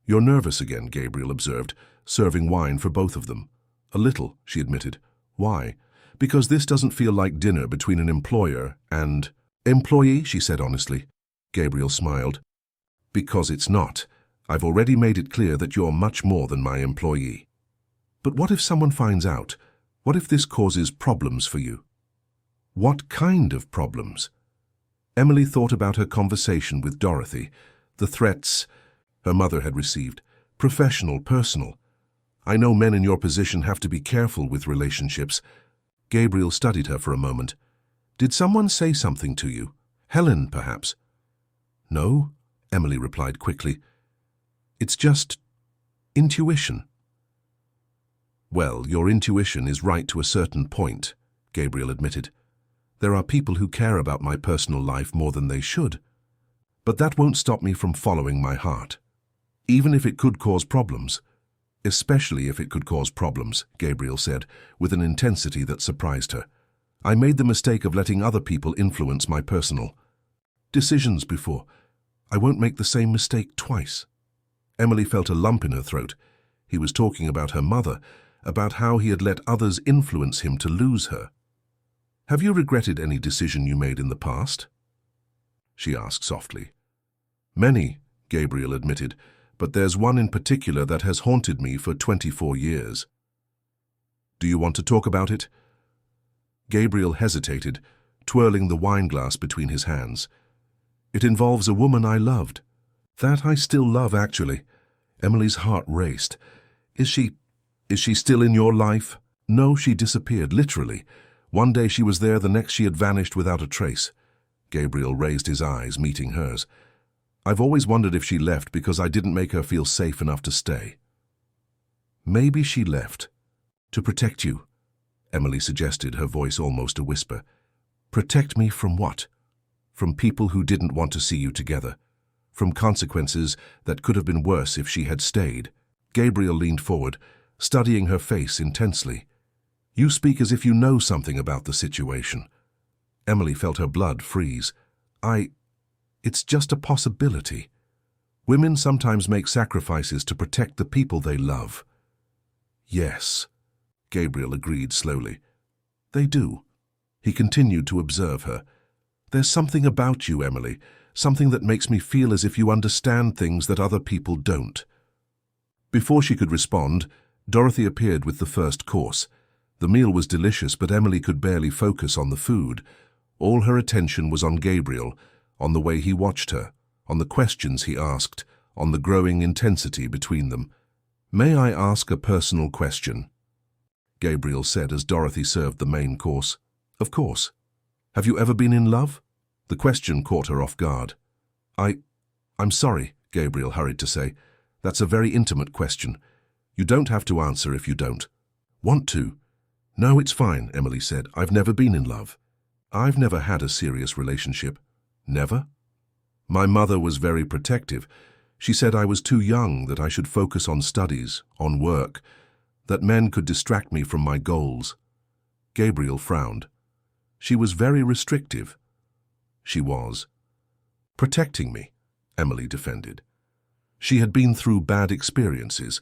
"You're nervous again," Gabriel observed, serving wine for both of them. "A little," she admitted. "Why?" "Because this doesn't feel like dinner between an employer and—" "Employee," she said honestly. Gabriel smiled. "Because it's not. I've already made it clear that you're much more than my employee." "But what if someone finds out? What if this causes problems for you?" "What kind of problems?" Emily thought about her conversation with Dorothy, the threats her mother had received, professional, personal. "I know men in your position have to be careful with relationships." Gabriel studied her for a moment. "Did someone say something to you? Helen, perhaps?" "No," Emily replied quickly. "It's just intuition." "Well, your intuition is right to a certain point," Gabriel admitted. "There are people who care about my personal life more than they should. But that won't stop me from following my heart. Even if it could cause problems." "Especially if it could cause problems," Gabriel said, with an intensity that surprised her. "I made the mistake of letting other people influence my personal decisions before. I won't make the same mistake twice." Emily felt a lump in her throat. He was talking about her mother, about how he had let others influence him to lose her. "Have you regretted any decision you made in the past?" she asked softly. "Many," Gabriel admitted, "but there's one in particular that has haunted me for 24 years. "Do you want to talk about it?" Gabriel hesitated, twirling the wineglass between his hands. "It involves a woman I loved. That I still love, actually." Emily's heart raced. Is she still in your life?" "No, she disappeared, literally. One day she was there, the next she had vanished without a trace." Gabriel raised his eyes, meeting hers. "I've always wondered if she left because I didn't make her feel safe enough to stay." "Maybe she left to protect you," Emily suggested, her voice almost a whisper. "Protect me from what?" "From people who didn't want to see you together. From consequences that could have been worse if she had stayed." Gabriel leaned forward, studying her face intensely. "You speak as if you know something about the situation." Emily felt her blood freeze. It's just a possibility. Women sometimes make sacrifices to protect the people they love." "Yes," Gabriel agreed slowly. "They do." He continued to observe her. "There's something about you, Emily, something that makes me feel as if you understand things that other people don't." Before she could respond, Dorothy appeared with the first course. The meal was delicious, but Emily could barely focus on the food. All her attention was on Gabriel, on the way he watched her, on the questions he asked, on the growing intensity between them. "May I ask a personal question?" Gabriel said as Dorothy served the main course. "Of course. Have you ever been in love?" The question caught her off guard. I'm sorry," Gabriel hurried to say. "That's a very intimate question. You don't have to answer if you don't want to." "No, it's fine," Emily said. "I've never been in love. I've never had a serious relationship." "Never?" "My mother was very protective. She said I was too young, that I should focus on studies, on work, that men could distract me from my goals." Gabriel frowned. "She was very restrictive." "She was." "Protecting me," Emily defended. "She had been through bad experiences.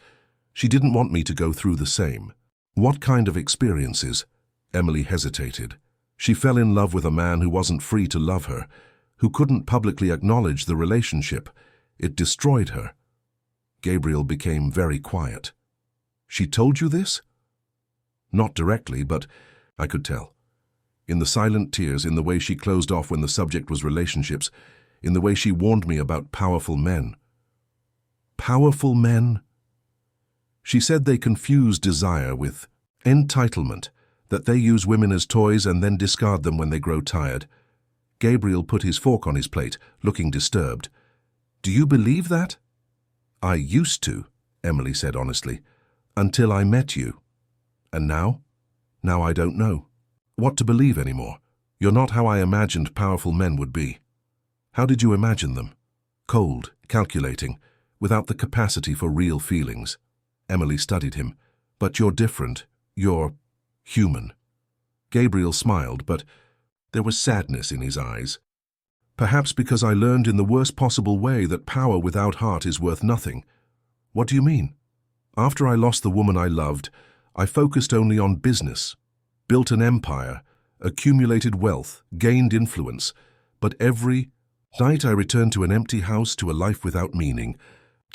She didn't want me to go through the same." "What kind of experiences?" Emily hesitated. She fell in love with a man who wasn't free to love her, who couldn't publicly acknowledge the relationship. It destroyed her. Gabriel became very quiet. "She told you this?" "Not directly, but I could tell. In the silent tears, in the way she closed off when the subject was relationships, in the way she warned me about powerful men." "Powerful men?" "She said they confuse desire with entitlement, that they use women as toys and then discard them when they grow tired." Gabriel put his fork on his plate, looking disturbed. "Do you believe that?" "I used to," Emily said honestly, "until I met you." "And now?" "Now I don't know what to believe anymore. You're not how I imagined powerful men would be." "How did you imagine them?" "Cold, calculating, without the capacity for real feelings." Emily studied him. "But you're different. You're human. Gabriel smiled, but there was sadness in his eyes. Perhaps because I learned in the worst possible way that power without heart is worth nothing. What do you mean? After I lost the woman I loved, I focused only on business, built an empire, accumulated wealth, gained influence, but every night I returned to an empty house, to a life without meaning.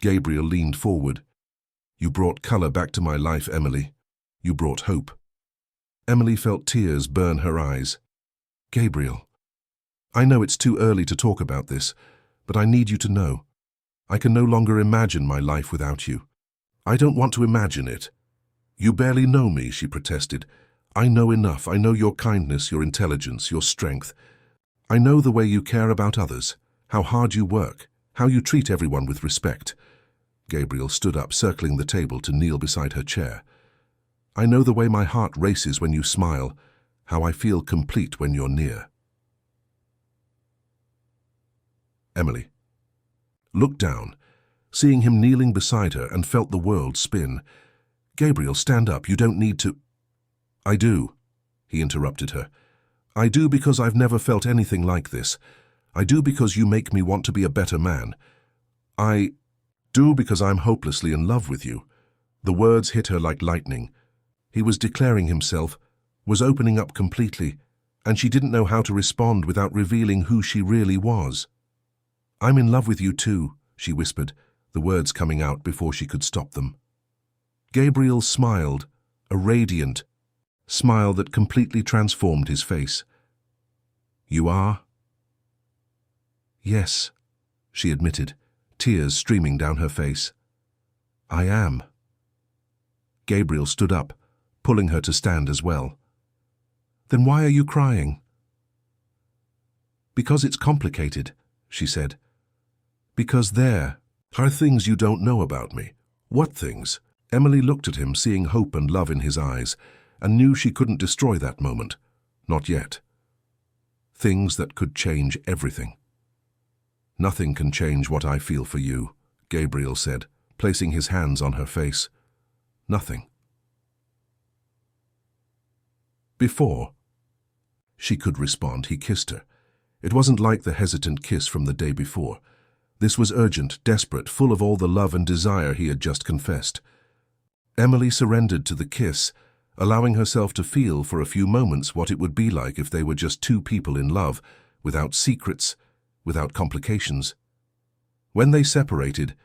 Gabriel leaned forward. You brought color back to my life, Emily. You brought hope. Emily felt tears burn her eyes. Gabriel, I know it's too early to talk about this, but I need you to know. I can no longer imagine my life without you. I don't want to imagine it. You barely know me, she protested. I know enough. I know your kindness, your intelligence, your strength. I know the way you care about others, how hard you work, how you treat everyone with respect. Gabriel stood up, circling the table to kneel beside her chair. I know the way my heart races when you smile, how I feel complete when you're near. Emily looked down, seeing him kneeling beside her, and felt the world spin. Gabriel, stand up. You don't need to. I do, he interrupted her. I do because I've never felt anything like this. I do because you make me want to be a better man. I do because I'm hopelessly in love with you. The words hit her like lightning. He was declaring himself, was opening up completely, and she didn't know how to respond without revealing who she really was. I'm in love with you too, she whispered, the words coming out before she could stop them. Gabriel smiled, a radiant smile that completely transformed his face. You are? Yes, she admitted, tears streaming down her face. I am. Gabriel stood up, pulling her to stand as well. Then why are you crying? Because it's complicated, she said. Because there are things you don't know about me. What things? Emily looked at him, seeing hope and love in his eyes, and knew she couldn't destroy that moment. Not yet. Things that could change everything. Nothing can change what I feel for you, Gabriel said, placing his hands on her face. Nothing. Before she could respond, he kissed her. It wasn't like the hesitant kiss from the day before. This was urgent, desperate, full of all the love and desire he had just confessed. Emily surrendered to the kiss, allowing herself to feel for a few moments what it would be like if they were just two people in love, without secrets, without complications. When they separated,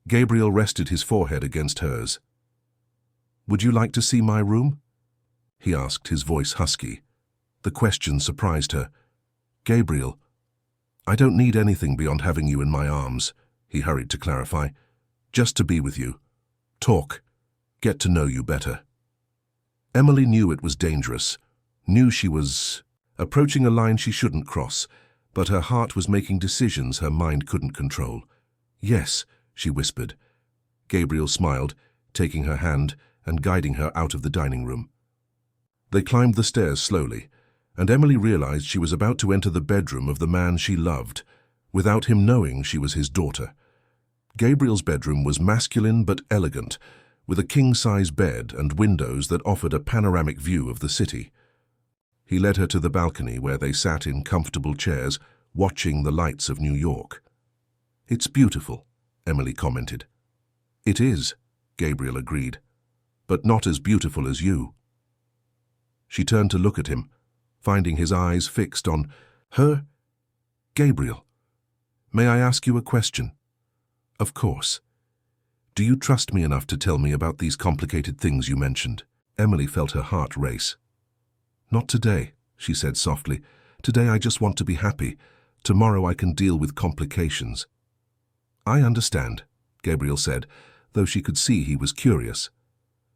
Gabriel rested his forehead against hers. Would you like to see my room? He asked, his voice husky. The question surprised her. Gabriel, I don't need anything beyond having you in my arms, he hurried to clarify. Just to be with you. Talk. Get to know you better. Emily knew it was dangerous, knew she was approaching a line she shouldn't cross, but her heart was making decisions her mind couldn't control. Yes, she whispered. Gabriel smiled, taking her hand and guiding her out of the dining room. They climbed the stairs slowly, and Emily realized she was about to enter the bedroom of the man she loved, without him knowing she was his daughter. Gabriel's bedroom was masculine but elegant, with a king-size bed and windows that offered a panoramic view of the city. He led her to the balcony where they sat in comfortable chairs, watching the lights of New York. It's beautiful, Emily commented. It is, Gabriel agreed, but not as beautiful as you. She turned to look at him, finding his eyes fixed on her. Gabriel, may I ask you a question? Of course. Do you trust me enough to tell me about these complicated things you mentioned? Emily felt her heart race. Not today, she said softly. Today I just want to be happy. Tomorrow I can deal with complications. I understand, Gabriel said, though she could see he was curious.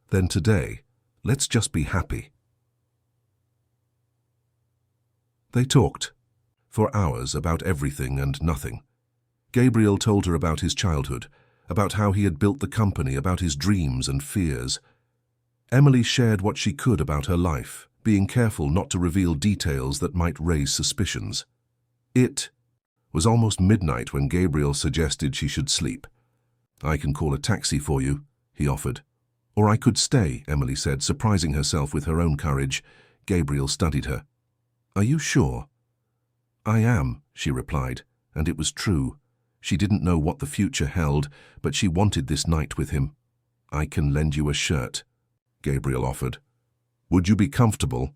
Then today, let's just be happy. They talked for hours about everything and nothing. Gabriel told her about his childhood, about how he had built the company, about his dreams and fears. Emily shared what she could about her life, being careful not to reveal details that might raise suspicions. It was almost midnight when Gabriel suggested she should sleep. I can call a taxi for you, he offered. Or I could stay, Emily said, surprising herself with her own courage. Gabriel studied her. Are you sure? I am, she replied, and it was true. She didn't know what the future held, but she wanted this night with him. I can lend you a shirt, Gabriel offered. Would you be comfortable?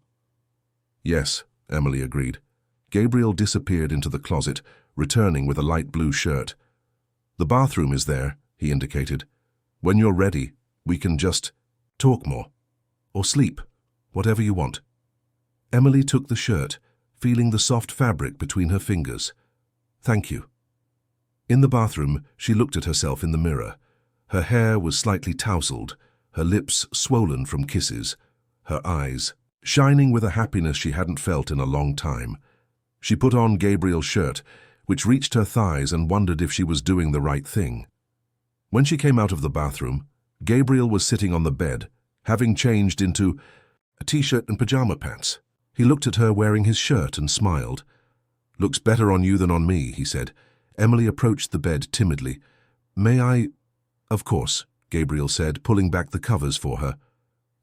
Yes, Emily agreed. Gabriel disappeared into the closet, returning with a light blue shirt. The bathroom is there, he indicated. When you're ready, we can just talk more. Or sleep, whatever you want. Emily took the shirt, feeling the soft fabric between her fingers. Thank you. In the bathroom, she looked at herself in the mirror. Her hair was slightly tousled, her lips swollen from kisses, her eyes shining with a happiness she hadn't felt in a long time. She put on Gabriel's shirt, which reached her thighs, and wondered if she was doing the right thing. When she came out of the bathroom, Gabriel was sitting on the bed, having changed into a t-shirt and pajama pants. He looked at her wearing his shirt and smiled. Looks better on you than on me, he said. Emily approached the bed timidly. May I? Of course, Gabriel said, pulling back the covers for her.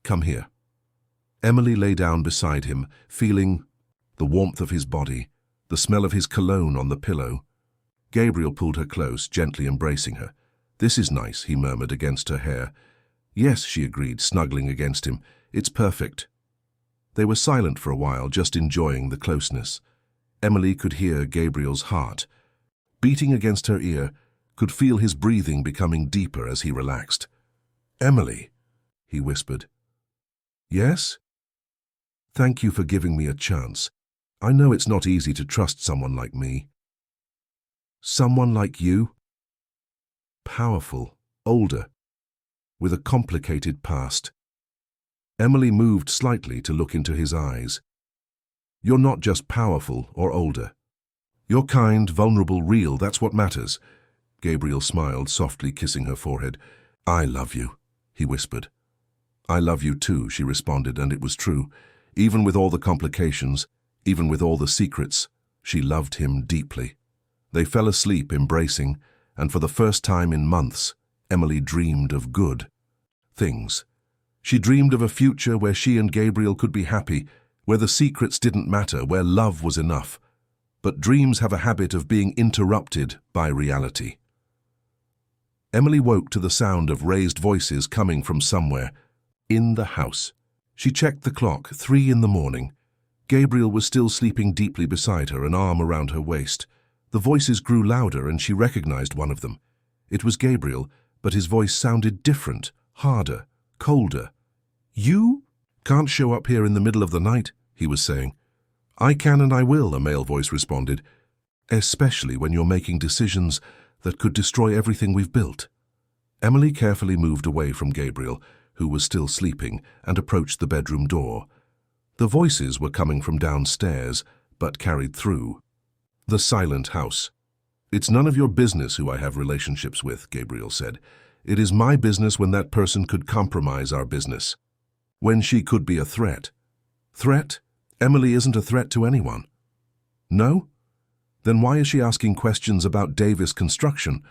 Come here. Emily lay down beside him, feeling the warmth of his body, the smell of his cologne on the pillow. Gabriel pulled her close, gently embracing her. This is nice, he murmured against her hair. Yes, she agreed, snuggling against him. It's perfect. They were silent for a while, just enjoying the closeness. Emily could hear Gabriel's heart beating against her ear, could feel his breathing becoming deeper as he relaxed. Emily, he whispered. Yes? Thank you for giving me a chance. I know it's not easy to trust someone like me. Someone like you? Powerful, older, with a complicated past. Emily moved slightly to look into his eyes. You're not just powerful or older. You're kind, vulnerable, real, that's what matters. Gabriel smiled, softly kissing her forehead. I love you, he whispered. I love you too, she responded, and it was true. Even with all the complications, even with all the secrets, she loved him deeply. They fell asleep embracing, and for the first time in months, Emily dreamed of good things. She dreamed of a future where she and Gabriel could be happy, where the secrets didn't matter, where love was enough. But dreams have a habit of being interrupted by reality. Emily woke to the sound of raised voices coming from somewhere in the house. She checked the clock, 3 in the morning. Gabriel was still sleeping deeply beside her, an arm around her waist. The voices grew louder, and she recognized one of them. It was Gabriel, but his voice sounded different, harder, colder. You can't show up here in the middle of the night, he was saying. I can and I will, a male voice responded, especially when you're making decisions that could destroy everything we've built. Emily carefully moved away from Gabriel, who was still sleeping, and approached the bedroom door. The voices were coming from downstairs, but carried through. The silent house. It's none of your business who I have relationships with, Gabriel said. It is my business when that person could compromise our business. When she could be a threat. Threat? Emily isn't a threat to anyone. No? Then why is she asking questions about Davis construction?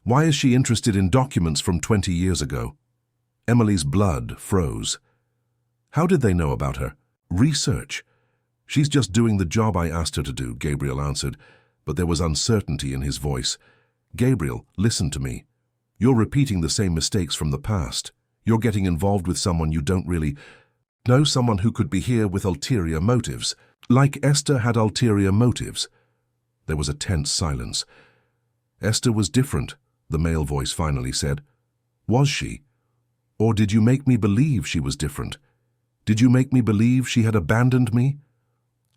Why is she interested in documents from 20 years ago? Emily's blood froze. How did they know about her? Research. She's just doing the job I asked her to do, Gabriel answered, but there was uncertainty in his voice. Gabriel, listen to me. You're repeating the same mistakes from the past. You're getting involved with someone you don't really know, someone who could be here with ulterior motives, like Esther had ulterior motives. There was a tense silence. Esther was different, the male voice finally said. Was she? Or did you make me believe she was different? Did you make me believe she had abandoned me?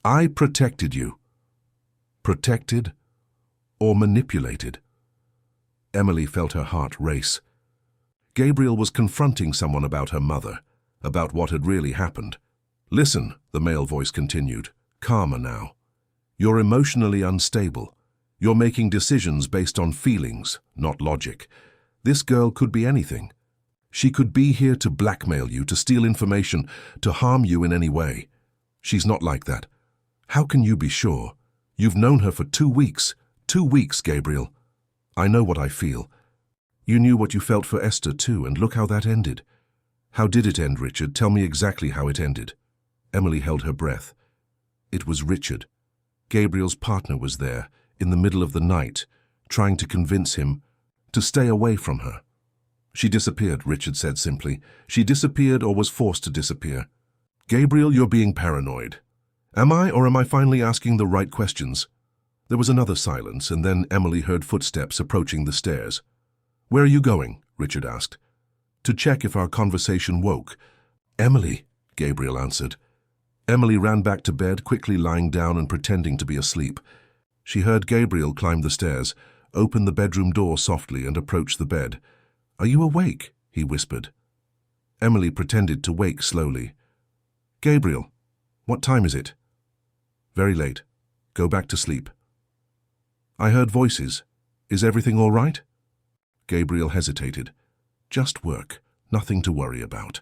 I protected you. Protected or manipulated? Emily felt her heart race. Gabriel was confronting someone about her mother, about what had really happened. Listen, the male voice continued, calmer now. You're emotionally unstable. You're making decisions based on feelings, not logic. This girl could be anything. She could be here to blackmail you, to steal information, to harm you in any way. She's not like that. How can you be sure? You've known her for 2 weeks. 2 weeks, Gabriel. I know what I feel. You knew what you felt for Esther too, and look how that ended. How did it end, Richard? Tell me exactly how it ended. Emily held her breath. It was Richard. Gabriel's partner was there, in the middle of the night, trying to convince him to stay away from her. She disappeared, Richard said simply. She disappeared or was forced to disappear. Gabriel, you're being paranoid. Am I, or am I finally asking the right questions? There was another silence, and then Emily heard footsteps approaching the stairs. Where are you going? Richard asked. To check if our conversation woke. Emily, Gabriel answered. Emily ran back to bed, quickly lying down and pretending to be asleep. She heard Gabriel climb the stairs, open the bedroom door softly and approach the bed. Are you awake? He whispered. Emily pretended to wake slowly. Gabriel, what time is it? Very late. Go back to sleep. I heard voices. Is everything all right? Gabriel hesitated. Just work, nothing to worry about.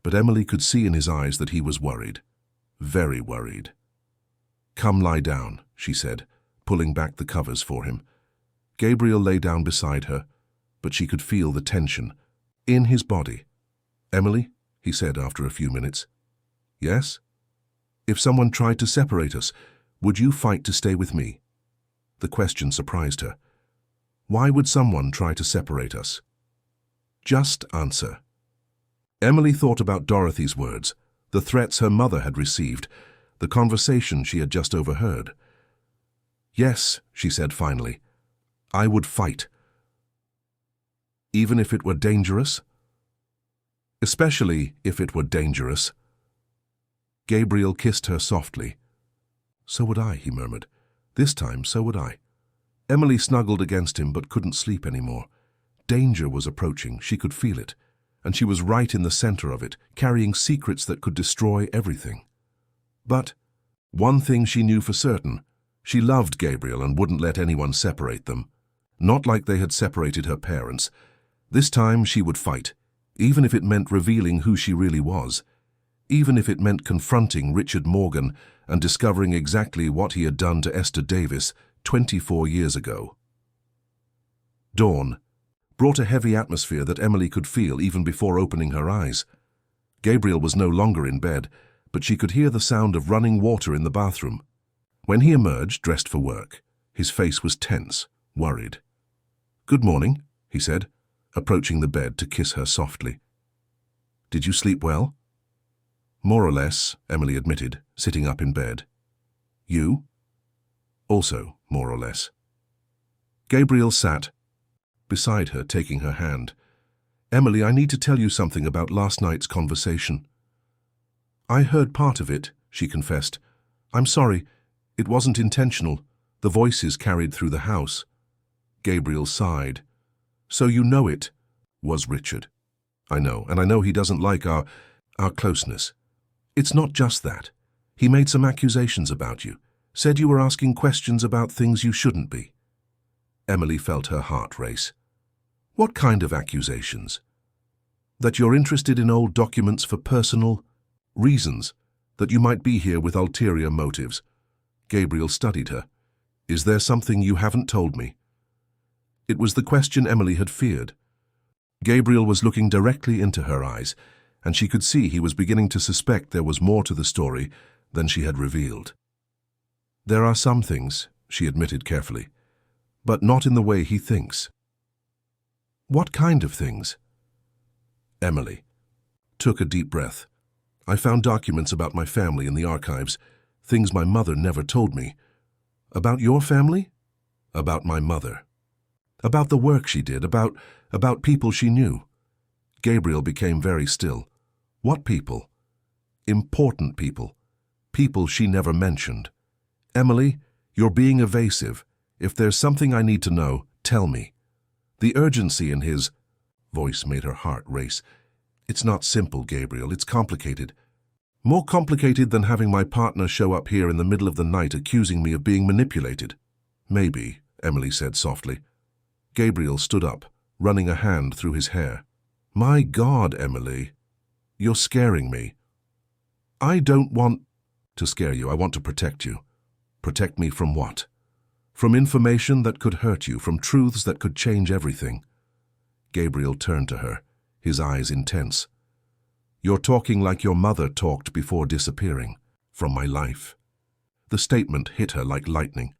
But Emily could see in his eyes that he was worried. Very worried. Come lie down, she said, pulling back the covers for him. Gabriel lay down beside her, but she could feel the tension in his body. Emily, he said after a few minutes. Yes? If someone tried to separate us, would you fight to stay with me? The question surprised her. Why would someone try to separate us? Just answer. Emily thought about Dorothy's words, the threats her mother had received, the conversation she had just overheard. Yes, she said finally, I would fight. Even if it were dangerous? Especially if it were dangerous. Gabriel kissed her softly. So would I, he murmured. This time, so would I. Emily snuggled against him but couldn't sleep anymore. Danger was approaching, she could feel it, and she was right in the center of it, carrying secrets that could destroy everything. But one thing she knew for certain, she loved Gabriel and wouldn't let anyone separate them. Not like they had separated her parents. This time she would fight, even if it meant revealing who she really was, even if it meant confronting Richard Morgan and discovering exactly what he had done to Esther Davis 24 years ago. Dawn brought a heavy atmosphere that Emily could feel even before opening her eyes. Gabriel was no longer in bed, but she could hear the sound of running water in the bathroom. When he emerged, dressed for work, his face was tense, worried. Good morning, he said, approaching the bed to kiss her softly. Did you sleep well? More or less, Emily admitted, sitting up in bed. You? Also, more or less. Gabriel sat beside her, taking her hand. Emily, I need to tell you something about last night's conversation. I heard part of it, she confessed. I'm sorry, it wasn't intentional. The voices carried through the house. Gabriel sighed. So you know it was Richard. I know, and I know he doesn't like our closeness. It's not just that. He made some accusations about you, said you were asking questions about things you shouldn't be. Emily felt her heart race. What kind of accusations? That you're interested in old documents for personal reasons, that you might be here with ulterior motives. Gabriel studied her. Is there something you haven't told me? It was the question Emily had feared. Gabriel was looking directly into her eyes, and she could see he was beginning to suspect there was more to the story than she had revealed. There are some things, she admitted carefully, but not in the way he thinks. What kind of things? Emily took a deep breath. I found documents about my family in the archives, things my mother never told me. About your family? About my mother. About the work she did, about people she knew. Gabriel became very still. What people? Important people. People she never mentioned. Emily, you're being evasive. If there's something I need to know, tell me. The urgency in his voice made her heart race. It's not simple, Gabriel. It's complicated. More complicated than having my partner show up here in the middle of the night accusing me of being manipulated. Maybe, Emily said softly. Gabriel stood up, running a hand through his hair. My God, Emily. You're scaring me. I don't want to scare you. I want to protect you. Protect me from what? From information that could hurt you, from truths that could change everything. Gabriel turned to her, his eyes intense. You're talking like your mother talked before disappearing from my life. The statement hit her like lightning.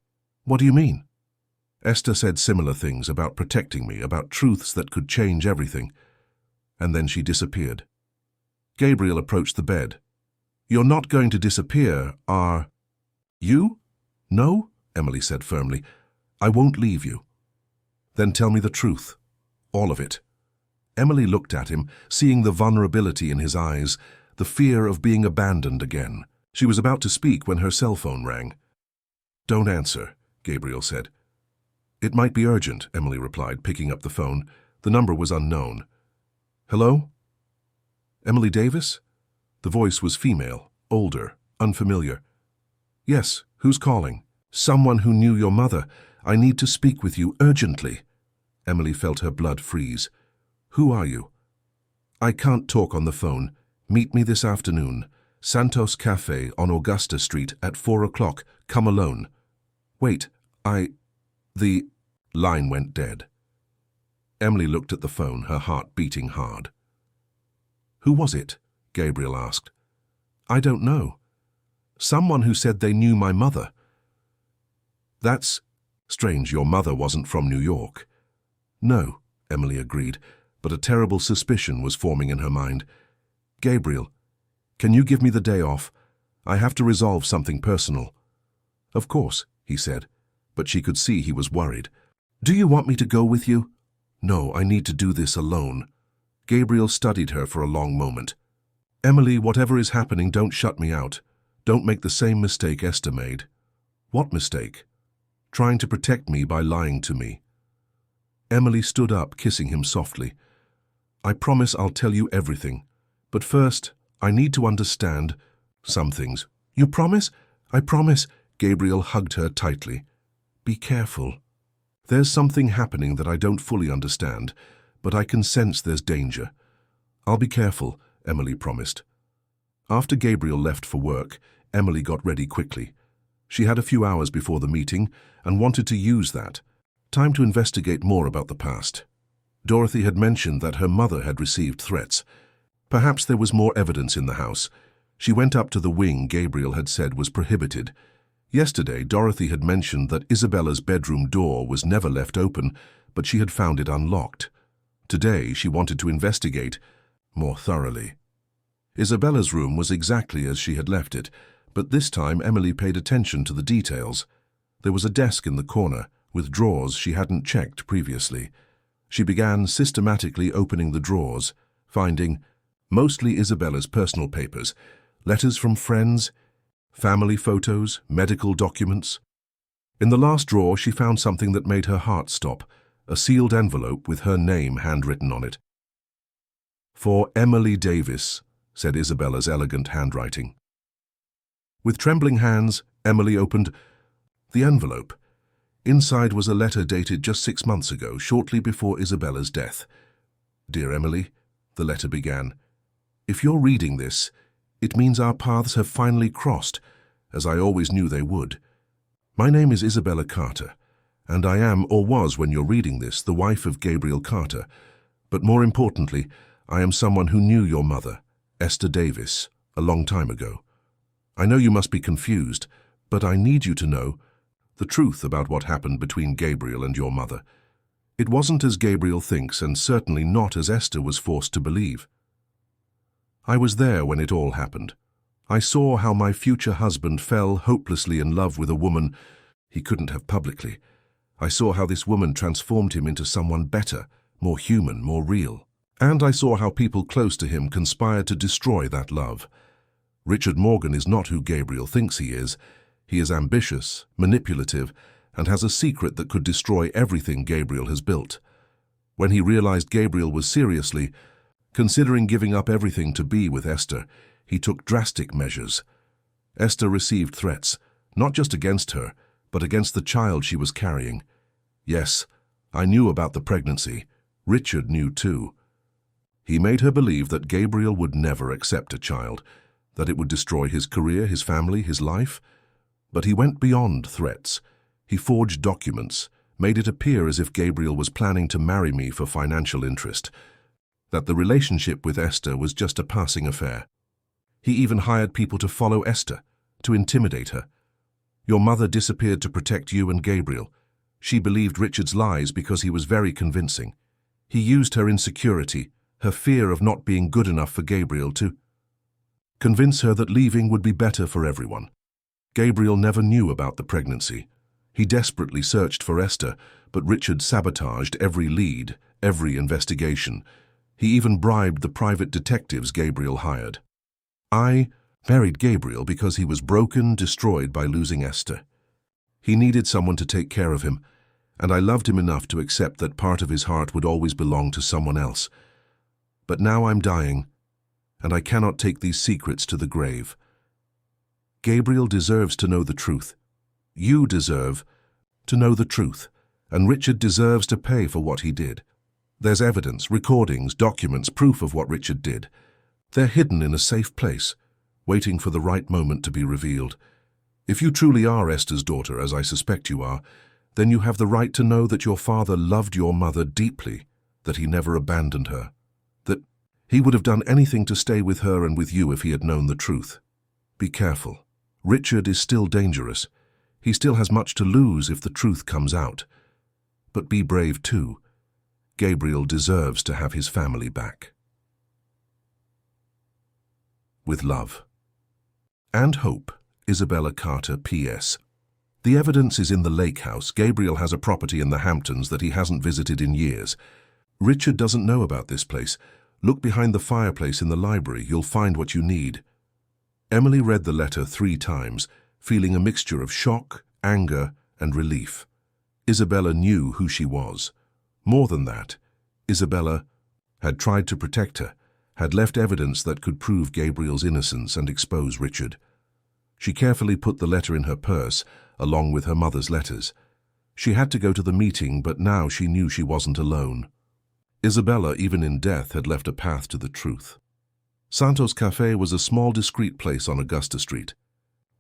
What do you mean? Esther said similar things about protecting me, about truths that could change everything. And then she disappeared. Gabriel approached the bed. You're not going to disappear, are you? No, Emily said firmly. I won't leave you. Then tell me the truth. All of it. Emily looked at him, seeing the vulnerability in his eyes, the fear of being abandoned again. She was about to speak when her cell phone rang. Don't answer, Gabriel said. It might be urgent, Emily replied, picking up the phone. The number was unknown. Hello? Emily Davis? The voice was female, older, unfamiliar. Yes, who's calling? Someone who knew your mother. I need to speak with you urgently. Emily felt her blood freeze. Who are you? I can't talk on the phone. Meet me this afternoon. Santos Cafe on Augusta Street at 4 o'clock. Come alone. Wait, The line went dead. Emily looked at the phone, her heart beating hard. Who was it? Gabriel asked. I don't know. Someone who said they knew my mother. That's strange. Your mother wasn't from New York. No, Emily agreed, but a terrible suspicion was forming in her mind. Gabriel, can you give me the day off? I have to resolve something personal. Of course, he said, but she could see he was worried. Do you want me to go with you? No, I need to do this alone. Gabriel studied her for a long moment. Emily, whatever is happening, don't shut me out. Don't make the same mistake Esther made. What mistake? Trying to protect me by lying to me. Emily stood up, kissing him softly. I promise I'll tell you everything. But first, I need to understand some things. You promise? I promise. Gabriel hugged her tightly. Be careful. There's something happening that I don't fully understand, but I can sense there's danger. I'll be careful, Emily promised. After Gabriel left for work, Emily got ready quickly. She had a few hours before the meeting and wanted to use that time to investigate more about the past. Dorothy had mentioned that her mother had received threats. Perhaps there was more evidence in the house. She went up to the wing Gabriel had said was prohibited. Yesterday, Dorothy had mentioned that Isabella's bedroom door was never left open, but she had found it unlocked. Today, she wanted to investigate more thoroughly. Isabella's room was exactly as she had left it, but this time Emily paid attention to the details. There was a desk in the corner, with drawers she hadn't checked previously. She began systematically opening the drawers, finding mostly Isabella's personal papers, letters from friends, family photos, medical documents. In the last drawer, she found something that made her heart stop, a sealed envelope with her name handwritten on it. For Emily Davis, said Isabella's elegant handwriting. With trembling hands, Emily opened the envelope. Inside was a letter dated just 6 months ago, shortly before Isabella's death. Dear Emily, the letter began, if you're reading this, it means our paths have finally crossed, as I always knew they would. My name is Isabella Carter, and I am, or was when you're reading this, the wife of Gabriel Carter. But more importantly, I am someone who knew your mother, Esther Davis, a long time ago. I know you must be confused, but I need you to know the truth about what happened between Gabriel and your mother. It wasn't as Gabriel thinks, and certainly not as Esther was forced to believe. I was there when it all happened. I saw how my future husband fell hopelessly in love with a woman he couldn't have publicly. I saw how this woman transformed him into someone better, more human, more real. And I saw how people close to him conspired to destroy that love. Richard Morgan is not who Gabriel thinks he is. He is ambitious, manipulative, and has a secret that could destroy everything Gabriel has built. When he realized Gabriel was seriously considering giving up everything to be with Esther, he took drastic measures. Esther received threats, not just against her, but against the child she was carrying. Yes, I knew about the pregnancy. Richard knew too. He made her believe that Gabriel would never accept a child, that it would destroy his career, his family, his life. But he went beyond threats. He forged documents, made it appear as if Gabriel was planning to marry me for financial interest. that the relationship with Esther was just a passing affair. He even hired people to follow Esther, to intimidate her. Your mother disappeared to protect you and Gabriel. She believed Richard's lies because he was very convincing. He used her insecurity, her fear of not being good enough for Gabriel to convince her that leaving would be better for everyone. Gabriel never knew about the pregnancy. He desperately searched for Esther, but Richard sabotaged every lead, every investigation. He even bribed the private detectives Gabriel hired. I married Gabriel because he was broken, destroyed by losing Esther. He needed someone to take care of him, and I loved him enough to accept that part of his heart would always belong to someone else. But now I'm dying, and I cannot take these secrets to the grave. Gabriel deserves to know the truth. You deserve to know the truth, and Richard deserves to pay for what he did. There's evidence, recordings, documents, proof of what Richard did. They're hidden in a safe place, waiting for the right moment to be revealed. If you truly are Esther's daughter, as I suspect you are, then you have the right to know that your father loved your mother deeply, that he never abandoned her, that he would have done anything to stay with her and with you if he had known the truth. Be careful. Richard is still dangerous. He still has much to lose if the truth comes out. But be brave too. Gabriel deserves to have his family back. With love. And hope, Isabella Carter, P.S. The evidence is in the lake house. Gabriel has a property in the Hamptons that he hasn't visited in years. Richard doesn't know about this place. Look behind the fireplace in the library. You'll find what you need. Emily read the letter 3 times, feeling a mixture of shock, anger, and relief. Isabella knew who she was. More than that, Isabella had tried to protect her, had left evidence that could prove Gabriel's innocence and expose Richard. She carefully put the letter in her purse, along with her mother's letters. She had to go to the meeting, but now she knew she wasn't alone. Isabella, even in death, had left a path to the truth. Santos Café was a small, discreet place on Augusta Street.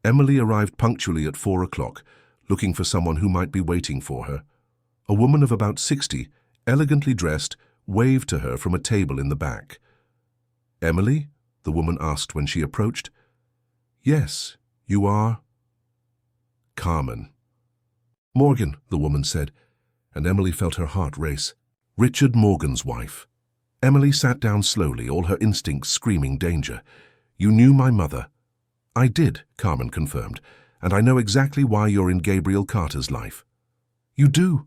Emily arrived punctually at 4 o'clock, looking for someone who might be waiting for her. A woman of about 60, elegantly dressed, waved to her from a table in the back. "Emily?" the woman asked when she approached. "Yes, you are?" "Carmen." "Morgan," the woman said, and Emily felt her heart race. Richard Morgan's wife. Emily sat down slowly, all her instincts screaming danger. "You knew my mother?" "I did," Carmen confirmed, "and I know exactly why you're in Gabriel Carter's life." "You do?"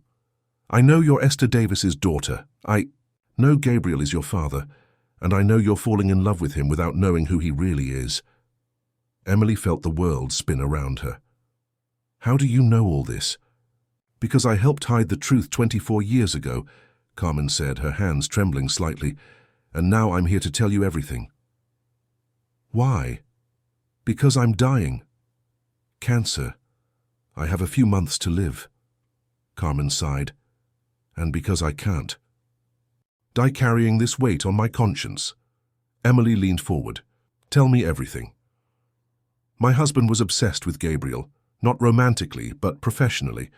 "I know you're Esther Davis's daughter. I know Gabriel is your father, and I know you're falling in love with him without knowing who he really is." Emily felt the world spin around her. "How do you know all this?" "Because I helped hide the truth 24 years ago," Carmen said, her hands trembling slightly, "and now I'm here to tell you everything." "Why?" "Because I'm dying. Cancer. I have a few months to live." Carmen sighed. "And because I can't die carrying this weight on my conscience." Emily leaned forward. "Tell me everything." "My husband was obsessed with Gabriel, not romantically, but professionally.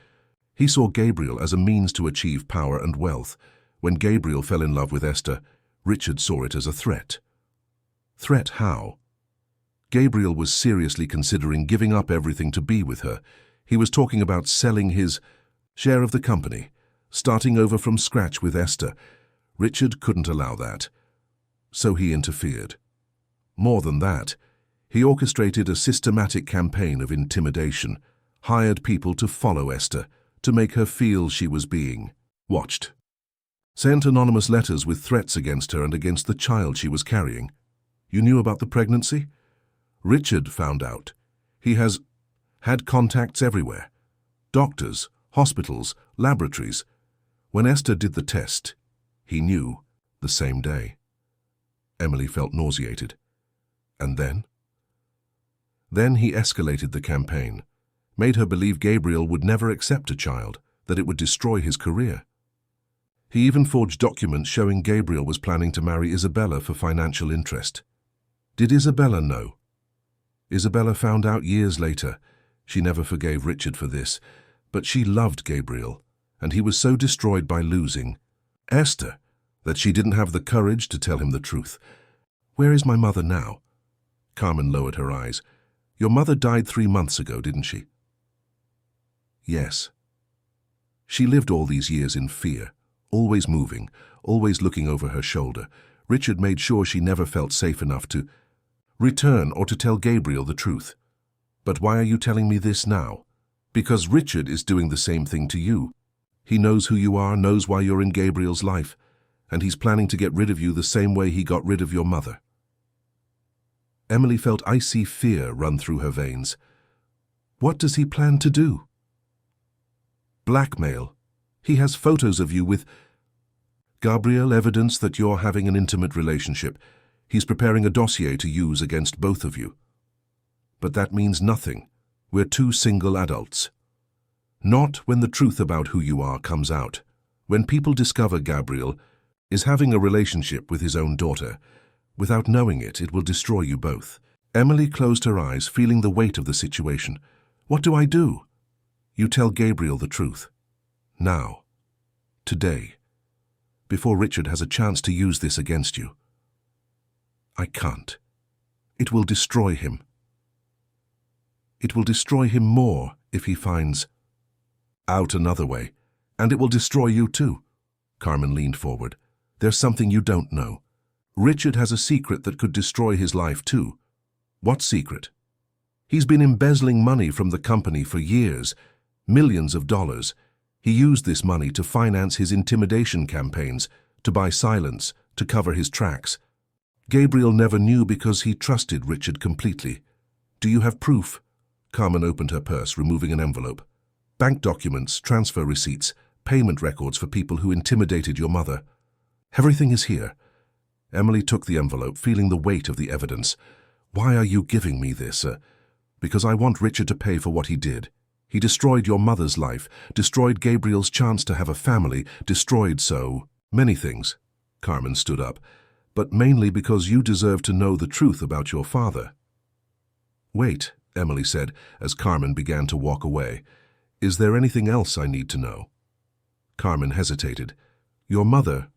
He saw Gabriel as a means to achieve power and wealth. When Gabriel fell in love with Esther, Richard saw it as a threat." "Threat how?" "Gabriel was seriously considering giving up everything to be with her. He was talking about selling his share of the company, starting over from scratch with Esther. Richard couldn't allow that, so he interfered. More than that, he orchestrated a systematic campaign of intimidation, hired people to follow Esther, to make her feel she was being watched. Sent anonymous letters with threats against her and against the child she was carrying. You knew about the pregnancy? Richard found out. He has had contacts everywhere. Doctors, hospitals, laboratories. When Esther did the test, he knew the same day." Emily felt nauseated. "And then?" "Then he escalated the campaign, made her believe Gabriel would never accept a child, that it would destroy his career. He even forged documents showing Gabriel was planning to marry Isabella for financial interest. Did Isabella know? Isabella found out years later. She never forgave Richard for this, but she loved Gabriel, and he was so destroyed by losing Esther that she didn't have the courage to tell him the truth. "Where is my mother now?" Carmen lowered her eyes. "Your mother died 3 months ago, didn't she?" "Yes." She lived all these years in fear, always moving, always looking over her shoulder. Richard made sure she never felt safe enough to return or to tell Gabriel the truth. "But why are you telling me this now?" "Because Richard is doing the same thing to you. He knows who you are, knows why you're in Gabriel's life, and he's planning to get rid of you the same way he got rid of your mother." Emily felt icy fear run through her veins. "What does he plan to do?" "Blackmail. He has photos of you with Gabriel, evidence that you're having an intimate relationship. He's preparing a dossier to use against both of you. But that means nothing. We're 2 single adults. Not when the truth about who you are comes out. When people discover Gabriel is having a relationship with his own daughter, without knowing it, it will destroy you both." Emily closed her eyes, feeling the weight of the situation. "What do I do?" "You tell Gabriel the truth. Now. Today. Before Richard has a chance to use this against you." "I can't. It will destroy him. It will destroy him more if he finds out another way. And it will destroy you too." Carmen leaned forward. "There's something you don't know. Richard has a secret that could destroy his life too." "What secret?" "He's been embezzling money from the company for years, millions of dollars. He used this money to finance his intimidation campaigns, to buy silence, to cover his tracks. Gabriel never knew because he trusted Richard completely. Do you have proof?" Carmen opened her purse, removing an envelope. "Bank documents, transfer receipts, payment records for people who intimidated your mother. Everything is here." Emily took the envelope, feeling the weight of the evidence. "Why are you giving me this?" "Because I want Richard to pay for what he did. He destroyed your mother's life, destroyed Gabriel's chance to have a family, destroyed so many things." Carmen stood up. "But mainly because you deserve to know the truth about your father." "Wait," Emily said, as Carmen began to walk away. "Is there anything else I need to know?" Carmen hesitated. "Your mother,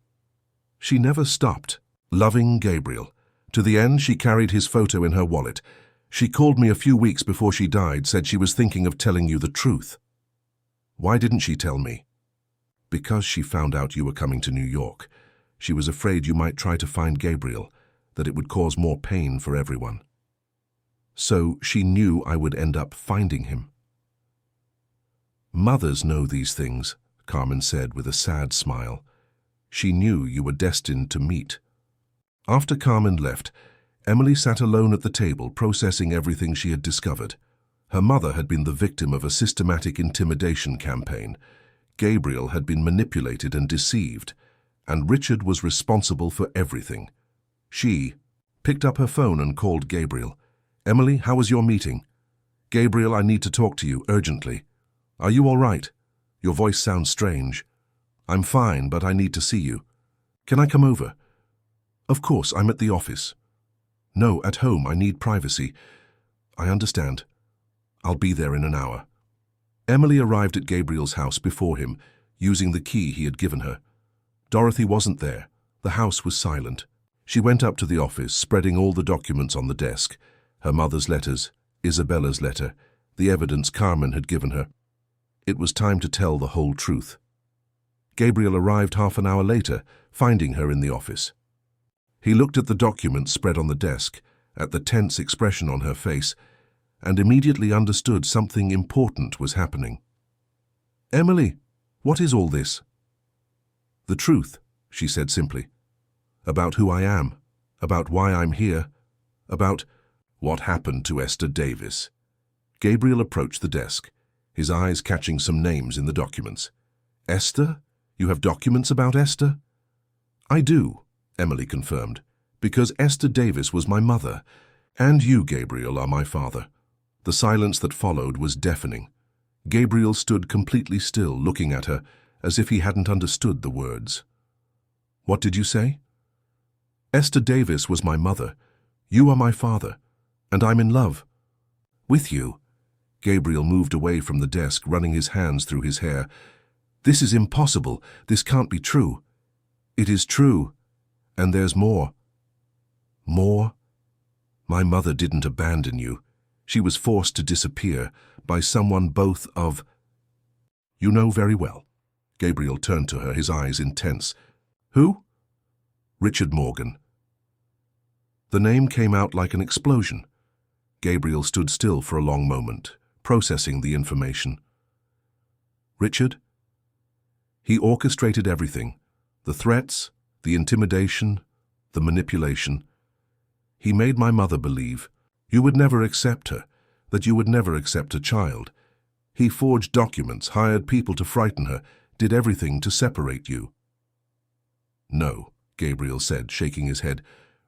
she never stopped loving Gabriel. To the end, she carried his photo in her wallet. She called me a few weeks before she died, said she was thinking of telling you the truth." "Why didn't she tell me?" "Because she found out you were coming to New York. She was afraid you might try to find Gabriel, that it would cause more pain for everyone. So she knew I would end up finding him." "Mothers know these things," Carmen said with a sad smile. "She knew you were destined to meet." After Carmen left, Emily sat alone at the table, processing everything she had discovered. Her mother had been the victim of a systematic intimidation campaign. Gabriel had been manipulated and deceived, and Richard was responsible for everything. She picked up her phone and called Gabriel. "Emily, how was your meeting?" "Gabriel, I need to talk to you urgently." "Are you all right? Your voice sounds strange." "I'm fine, but I need to see you." "Can I come over?" "Of course, I'm at the office." "No, at home, I need privacy." "I understand. I'll be there in an hour." Emily arrived at Gabriel's house before him, using the key he had given her. Dorothy wasn't there. The house was silent. She went up to the office, spreading all the documents on the desk. Her mother's letters, Isabella's letter, the evidence Carmen had given her. It was time to tell the whole truth. Gabriel arrived half an hour later, finding her in the office. He looked at the documents spread on the desk, at the tense expression on her face, and immediately understood something important was happening. "Emily, what is all this?" "The truth," she said simply. "About who I am, about why I'm here, about what happened to Esther Davis." Gabriel approached the desk, his eyes catching some names in the documents. "Esther? You have documents about Esther?" "I do," Emily confirmed, "because Esther Davis was my mother, and you, Gabriel, are my father." The silence that followed was deafening. Gabriel stood completely still, looking at her, as if he hadn't understood the words. "What did you say?" "Esther Davis was my mother. You are my father, and I'm in love." "With you?" Gabriel moved away from the desk, running his hands through his hair. "This is impossible. This can't be true." It is true, and there's more. More? My mother didn't abandon you. She was forced to disappear by someone both of... You know very well. Gabriel turned to her, his eyes intense. Who? Richard Morgan. The name came out like an explosion. Gabriel stood still for a long moment, processing the information. Richard? He orchestrated everything. The threats, the intimidation, the manipulation. He made my mother believe you would never accept her, that you would never accept a child. He forged documents, hired people to frighten her, did everything to separate you. No, Gabriel said, shaking his head.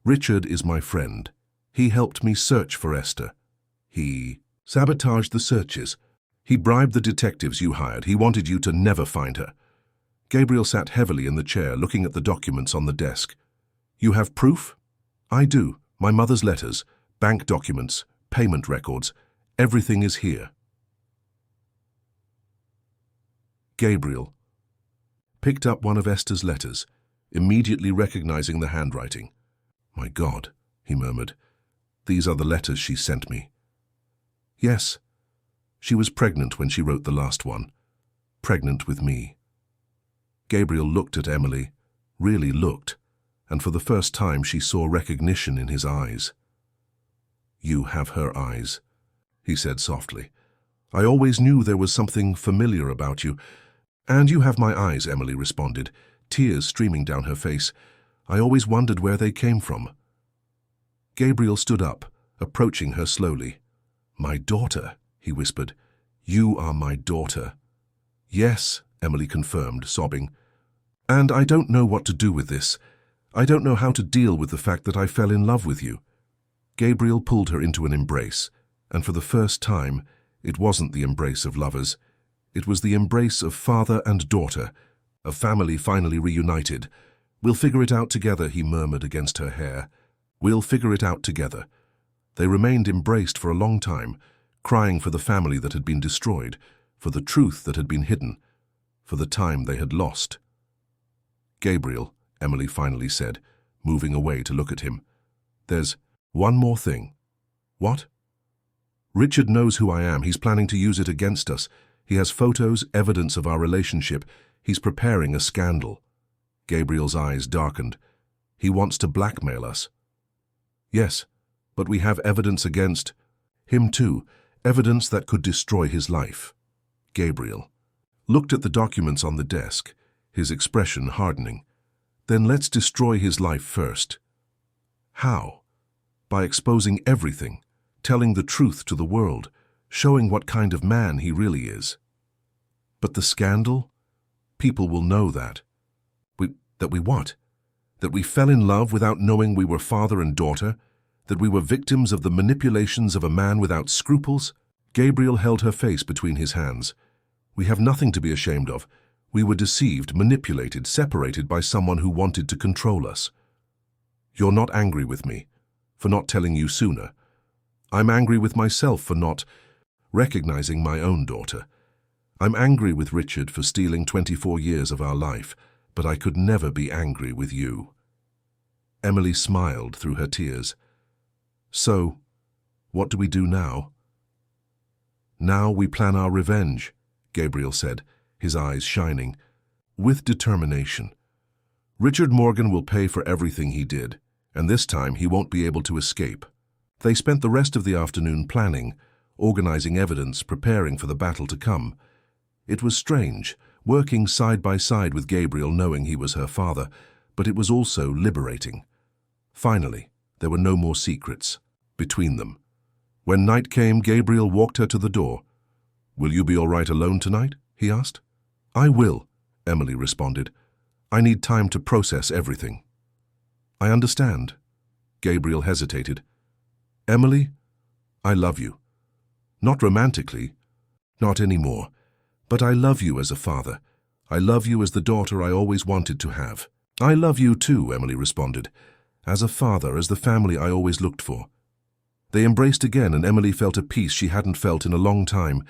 Richard is my friend. He helped me search for Esther. He sabotaged the searches. He bribed the detectives you hired. He wanted you to never find her. Gabriel sat heavily in the chair, looking at the documents on the desk. You have proof? I do. My mother's letters, bank documents, payment records. Everything is here. Gabriel picked up one of Esther's letters, immediately recognizing the handwriting. My God, he murmured. These are the letters she sent me. Yes, she was pregnant when she wrote the last one. Pregnant with me. Gabriel looked at Emily, really looked, and for the first time she saw recognition in his eyes. You have her eyes, he said softly. I always knew there was something familiar about you. And you have my eyes, Emily responded, tears streaming down her face. I always wondered where they came from. Gabriel stood up, approaching her slowly. My daughter, he whispered. You are my daughter. Yes, Emily confirmed, sobbing. And I don't know what to do with this. I don't know how to deal with the fact that I fell in love with you. Gabriel pulled her into an embrace, and for the first time, it wasn't the embrace of lovers. It was the embrace of father and daughter, a family finally reunited. We'll figure it out together, he murmured against her hair. We'll figure it out together. They remained embraced for a long time, crying for the family that had been destroyed, for the truth that had been hidden, for the time they had lost. Gabriel, Emily finally said, moving away to look at him. There's one more thing. What? Richard knows who I am. He's planning to use it against us. He has photos, evidence of our relationship. He's preparing a scandal. Gabriel's eyes darkened. He wants to blackmail us. Yes, but we have evidence against him too, evidence that could destroy his life. Gabriel looked at the documents on the desk, his expression hardening. Then let's destroy his life first. How? By exposing everything, telling the truth to the world, showing what kind of man he really is. But the scandal? People will know that. That we what? That we fell in love without knowing we were father and daughter? That we were victims of the manipulations of a man without scruples? Gabriel held her face between his hands. We have nothing to be ashamed of. We were deceived, manipulated, separated by someone who wanted to control us. You're not angry with me for not telling you sooner. I'm angry with myself for not recognizing my own daughter. I'm angry with Richard for stealing 24 years of our life, but I could never be angry with you. Emily smiled through her tears. So, what do we do now? Now we plan our revenge, Gabriel said, his eyes shining, with determination. Richard Morgan will pay for everything he did, and this time he won't be able to escape. They spent the rest of the afternoon planning, organizing evidence, preparing for the battle to come. It was strange, working side by side with Gabriel knowing he was her father, but it was also liberating. Finally, there were no more secrets between them. When night came, Gabriel walked her to the door. Will you be all right alone tonight? He asked. I will, Emily responded. I need time to process everything. I understand. Gabriel hesitated. Emily, I love you. Not romantically, not anymore, but I love you as a father. I love you as the daughter I always wanted to have. I love you too, Emily responded. As a father, as the family I always looked for. They embraced again, and Emily felt a peace she hadn't felt in a long time.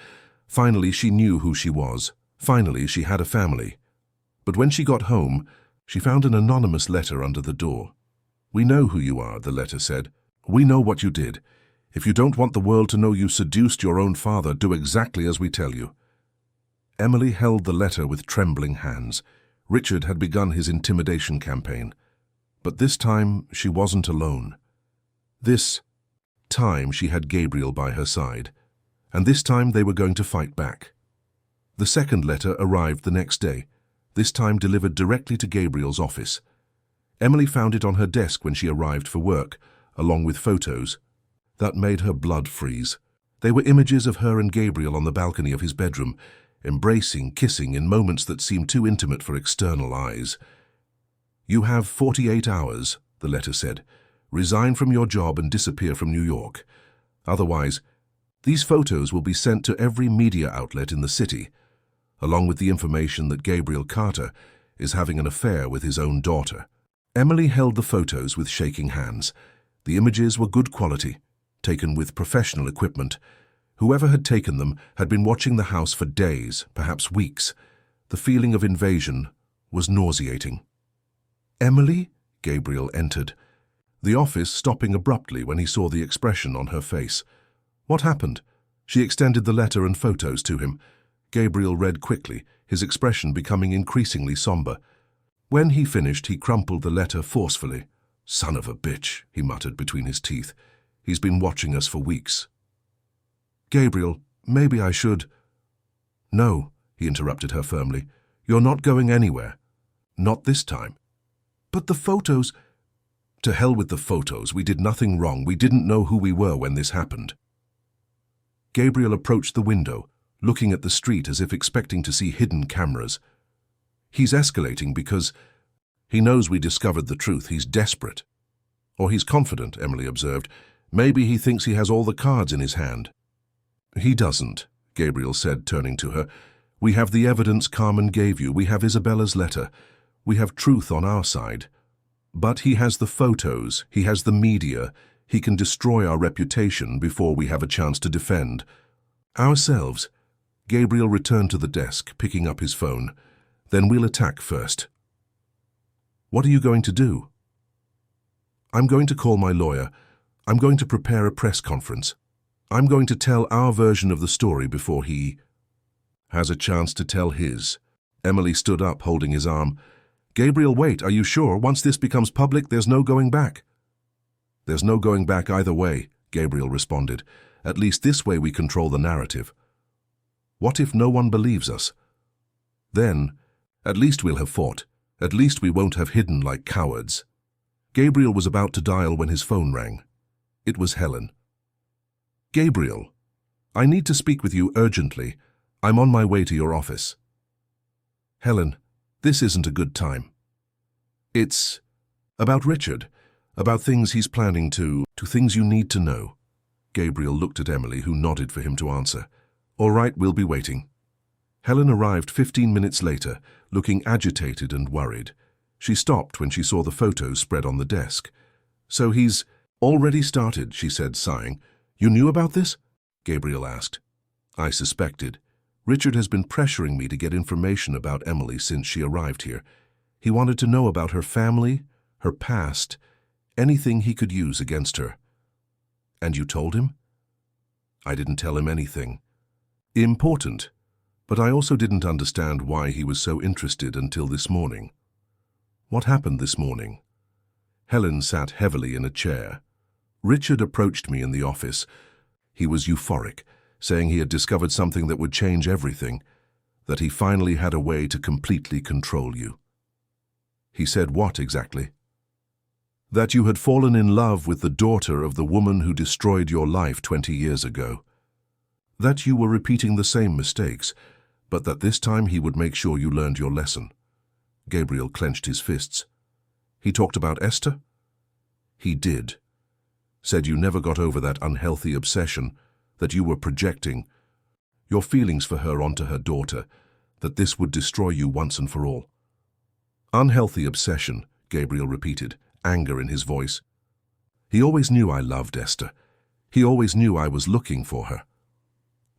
Finally, she knew who she was. Finally, she had a family. But when she got home, She found an anonymous letter under the door. "We know who you are," the letter said. "We know what you did. If you don't want the world to know you seduced your own father, do exactly as we tell you." Emily held the letter with trembling hands. Richard had begun his intimidation campaign. But this time she wasn't alone. This time she had Gabriel by her side. And this time they were going to fight back. The second letter arrived the next day, this time delivered directly to Gabriel's office. Emily found it on her desk when she arrived for work, along with photos. That made her blood freeze. They were images of her and Gabriel on the balcony of his bedroom, embracing, kissing in moments that seemed too intimate for external eyes. "You have 48 hours, the letter said. "Resign from your job and disappear from New York. Otherwise, these photos will be sent to every media outlet in the city, along with the information that Gabriel Carter is having an affair with his own daughter." Emily held the photos with shaking hands. The images were good quality, taken with professional equipment. Whoever had taken them had been watching the house for days, perhaps weeks. The feeling of invasion was nauseating. "Emily?" Gabriel entered, the office stopping abruptly when he saw the expression on her face. "What happened?" She extended the letter and photos to him. Gabriel read quickly, his expression becoming increasingly somber. When he finished, he crumpled the letter forcefully. "Son of a bitch," he muttered between his teeth. "He's been watching us for weeks." "Gabriel, maybe I should—" "No," he interrupted her firmly. "You're not going anywhere. Not this time." "But the photos—" "To hell with the photos. We did nothing wrong. We didn't know who we were when this happened." Gabriel approached the window, looking at the street as if expecting to see hidden cameras. "He's escalating because he knows we discovered the truth. He's desperate." "Or he's confident," Emily observed. "Maybe he thinks he has all the cards in his hand." "He doesn't," Gabriel said, turning to her. "We have the evidence Carmen gave you. We have Isabella's letter. We have truth on our side. But he has the photos. He has the media. He can destroy our reputation before we have a chance to defend ourselves." Gabriel returned to the desk, picking up his phone. "Then we'll attack first." "What are you going to do?" "I'm going to call my lawyer. I'm going to prepare a press conference. I'm going to tell our version of the story before he has a chance to tell his." Emily stood up, holding his arm. "Gabriel, wait, are you sure? Once this becomes public, there's no going back." "There's no going back either way," Gabriel responded. "At least this way we control the narrative. What if no one believes us? Then, at least we'll have fought. At least we won't have hidden like cowards." Gabriel was about to dial when his phone rang. It was Helen. "Gabriel, I need to speak with you urgently. I'm on my way to your office." "Helen, this isn't a good time. It's about Richard, about things he's planning to things you need to know." Gabriel looked at Emily, who nodded for him to answer. "All right, we'll be waiting." Helen arrived 15 minutes later, looking agitated and worried. She stopped when she saw the photos spread on the desk. "So he's already started," she said, sighing. "You knew about this?" Gabriel asked. "I suspected. Richard has been pressuring me to get information about Emily since she arrived here. He wanted to know about her family, her past, anything he could use against her." "And you told him?" "I didn't tell him anything. Important, but I also didn't understand why he was so interested until this morning." "What happened this morning?" Helen sat heavily in a chair. "Richard approached me in the office. He was euphoric, saying he had discovered something that would change everything, that he finally had a way to completely control you." "He said what exactly?" "That you had fallen in love with the daughter of the woman who destroyed your life 20 years ago. That you were repeating the same mistakes, but that this time he would make sure you learned your lesson." Gabriel clenched his fists. "He talked about Esther?" "He did. Said you never got over that unhealthy obsession, that you were projecting your feelings for her onto her daughter, that this would destroy you once and for all." "Unhealthy obsession," Gabriel repeated, anger in his voice. "He always knew I loved Esther. He always knew I was looking for her."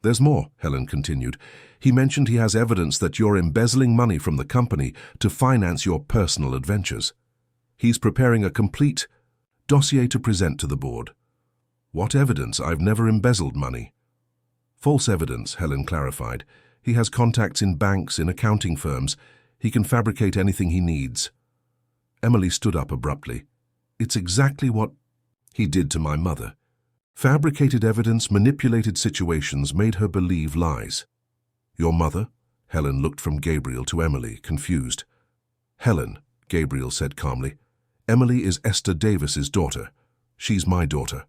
There's more, Helen continued. He mentioned he has evidence that you're embezzling money from the company to finance your personal adventures. He's preparing a complete dossier to present to the board. What evidence? I've never embezzled money. False evidence, Helen clarified. He has contacts in banks, in accounting firms. He can fabricate anything he needs. Emily stood up abruptly. It's exactly what he did to my mother. Fabricated evidence, manipulated situations, made her believe lies. Your mother? Helen looked from Gabriel to Emily, confused. Helen, Gabriel said calmly. Emily is Esther Davis's daughter. She's my daughter.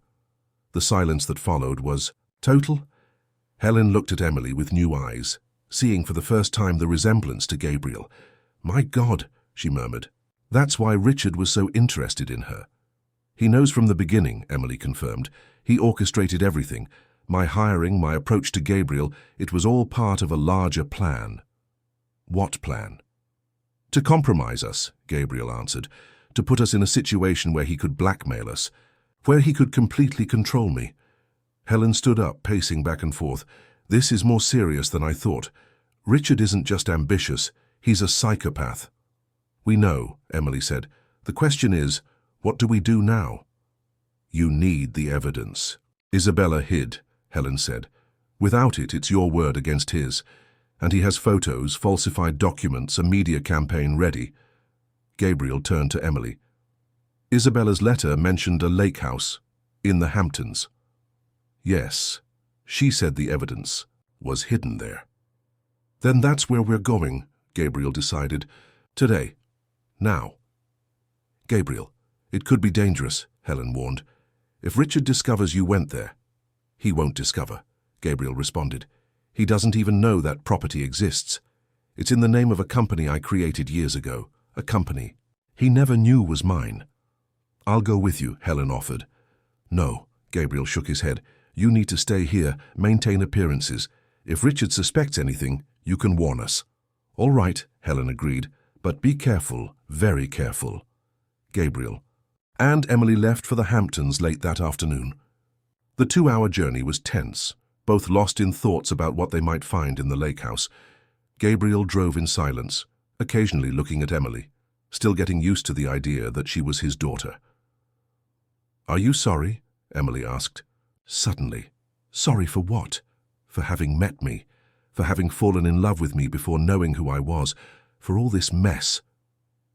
The silence that followed was total. Helen looked at Emily with new eyes, seeing for the first time the resemblance to Gabriel. My God, she murmured. That's why Richard was so interested in her. He knows from the beginning, Emily confirmed. He orchestrated everything. My hiring, my approach to Gabriel, it was all part of a larger plan. What plan? To compromise us, Gabriel answered. To put us in a situation where he could blackmail us, where he could completely control me. Helen stood up, pacing back and forth. This is more serious than I thought. Richard isn't just ambitious, he's a psychopath. We know, Emily said. The question is, what do we do now? You need the evidence. Isabella hid, Helen said. Without it, it's your word against his. And he has photos, falsified documents, a media campaign ready. Gabriel turned to Emily. Isabella's letter mentioned a lake house in the Hamptons. Yes, she said the evidence was hidden there. Then that's where we're going, Gabriel decided. Today. Now. Gabriel, it could be dangerous, Helen warned. If Richard discovers you went there. He won't discover, Gabriel responded. He doesn't even know that property exists. It's in the name of a company I created years ago, a company he never knew was mine. I'll go with you, Helen offered. No, Gabriel shook his head. You need to stay here, maintain appearances. If Richard suspects anything, you can warn us. All right, Helen agreed, but be careful, very careful. Gabriel. And Emily left for the Hamptons late that afternoon. The 2-hour journey was tense, both lost in thoughts about what they might find in the lake house. Gabriel drove in silence, occasionally looking at Emily, still getting used to the idea that she was his daughter. Are you sorry? Emily asked. Suddenly. Sorry for what? For having met me, for having fallen in love with me before knowing who I was, for all this mess.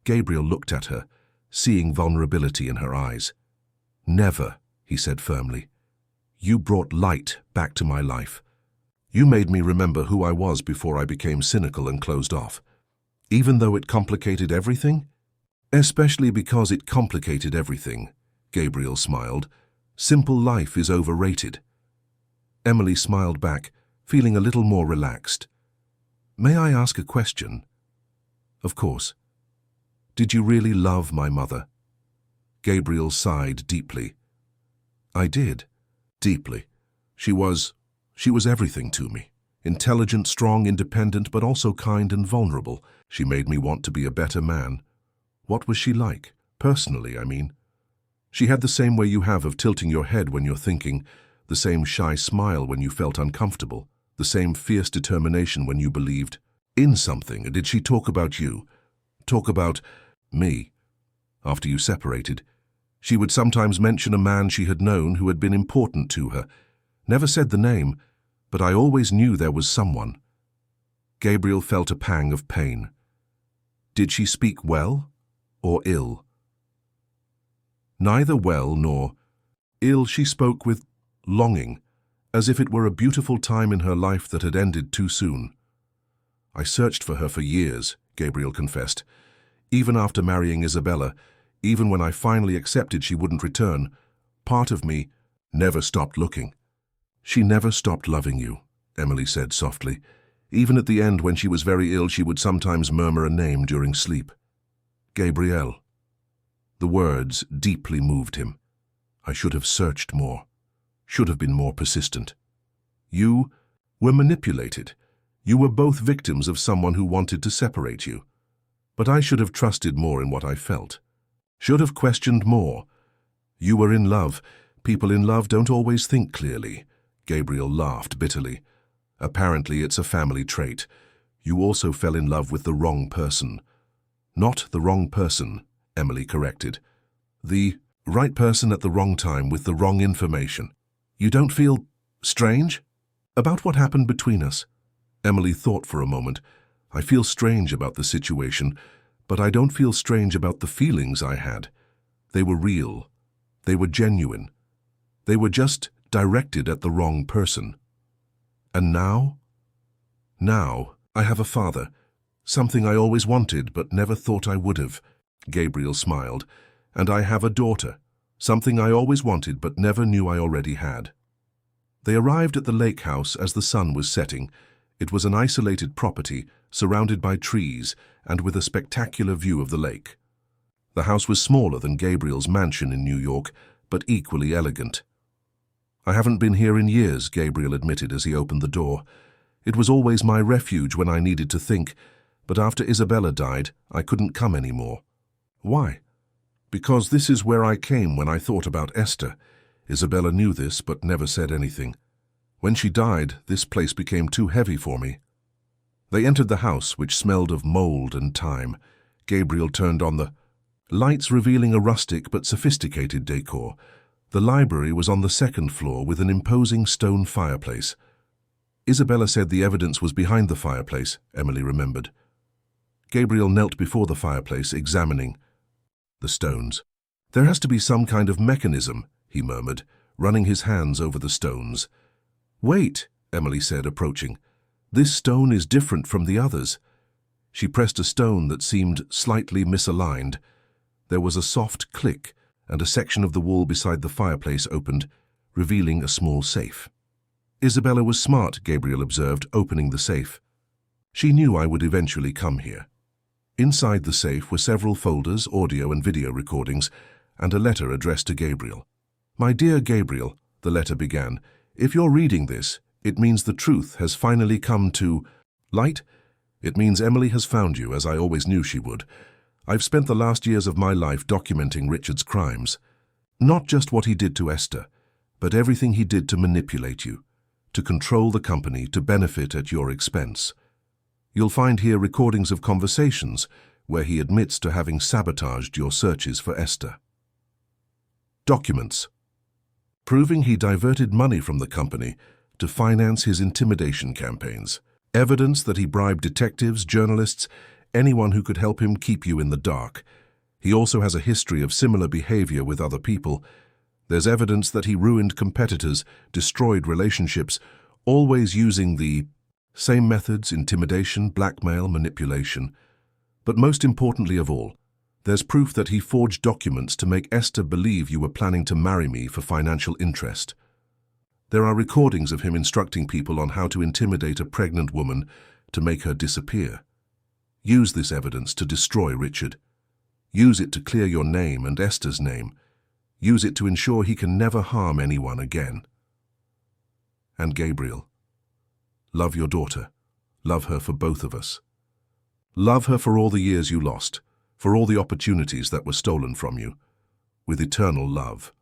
Gabriel looked at her, seeing vulnerability in her eyes. Never, he said firmly. You brought light back to my life. You made me remember who I was before I became cynical and closed off. Even though it complicated everything? Especially because it complicated everything, Gabriel smiled. Simple life is overrated. Emily smiled back, feeling a little more relaxed. May I ask a question? Of course. Did you really love my mother? Gabriel sighed deeply. I did, deeply. She was everything to me. Intelligent, strong, independent, but also kind and vulnerable. She made me want to be a better man. What was she like? Personally, I mean. She had the same way you have of tilting your head when you're thinking, the same shy smile when you felt uncomfortable, the same fierce determination when you believed in something. Did she talk about you? Talk about me? After you separated, she would sometimes mention a man she had known who had been important to her. Never said the name, but I always knew there was someone. Gabriel felt a pang of pain. Did she speak well or ill? Neither well nor ill. She spoke with longing, as if it were a beautiful time in her life that had ended too soon. I searched for her for years, Gabriel confessed. Even after marrying Isabella, even when I finally accepted she wouldn't return, part of me never stopped looking. She never stopped loving you, Emily said softly. Even at the end, when she was very ill, she would sometimes murmur a name during sleep. Gabrielle. The words deeply moved him. I should have searched more, should have been more persistent. You were manipulated. You were both victims of someone who wanted to separate you. But I should have trusted more in what I felt. Should have questioned more. You were in love. People in love don't always think clearly. Gabriel laughed bitterly. Apparently it's a family trait. You also fell in love with the wrong person. Not the wrong person, Emily corrected. The right person at the wrong time with the wrong information. You don't feel strange about what happened between us? Emily thought for a moment. I feel strange about the situation, but I don't feel strange about the feelings I had. They were real. They were genuine. They were just directed at the wrong person. And now? Now, I have a father. Something I always wanted but never thought I would have. Gabriel smiled. And I have a daughter. Something I always wanted but never knew I already had. They arrived at the lake house as the sun was setting. It was an isolated property, surrounded by trees and with a spectacular view of the lake. The house was smaller than Gabriel's mansion in New York, but equally elegant. I haven't been here in years, Gabriel admitted as he opened the door. It was always my refuge when I needed to think, but after Isabella died, I couldn't come anymore. Why? Because this is where I came when I thought about Esther. Isabella knew this, but never said anything. When she died, this place became too heavy for me. They entered the house, which smelled of mold and time. Gabriel turned on the lights, revealing a rustic but sophisticated decor. The library was on the second floor with an imposing stone fireplace. Isabella said the evidence was behind the fireplace, Emily remembered. Gabriel knelt before the fireplace, examining the stones. There has to be some kind of mechanism, he murmured, running his hands over the stones. Wait, Emily said, approaching. This stone is different from the others. She pressed a stone that seemed slightly misaligned. There was a soft click, and a section of the wall beside the fireplace opened, revealing a small safe. Isabella was smart, Gabriel observed, opening the safe. She knew I would eventually come here. Inside the safe were several folders, audio and video recordings, and a letter addressed to Gabriel. My dear Gabriel, the letter began, if you're reading this, it means the truth has finally come to light. It means Emily has found you, as I always knew she would. I've spent the last years of my life documenting Richard's crimes. Not just what he did to Esther, but everything he did to manipulate you, to control the company, to benefit at your expense. You'll find here recordings of conversations where he admits to having sabotaged your searches for Esther. Documents proving he diverted money from the company to finance his intimidation campaigns. Evidence that he bribed detectives, journalists, anyone who could help him keep you in the dark. He also has a history of similar behavior with other people. There's evidence that he ruined competitors, destroyed relationships, always using the same methods: intimidation, blackmail, manipulation. But most importantly of all, there's proof that he forged documents to make Esther believe you were planning to marry me for financial interest. There are recordings of him instructing people on how to intimidate a pregnant woman to make her disappear. Use this evidence to destroy Richard. Use it to clear your name and Esther's name. Use it to ensure he can never harm anyone again. And Gabriel, love your daughter. Love her for both of us. Love her for all the years you lost, for all the opportunities that were stolen from you, with eternal love.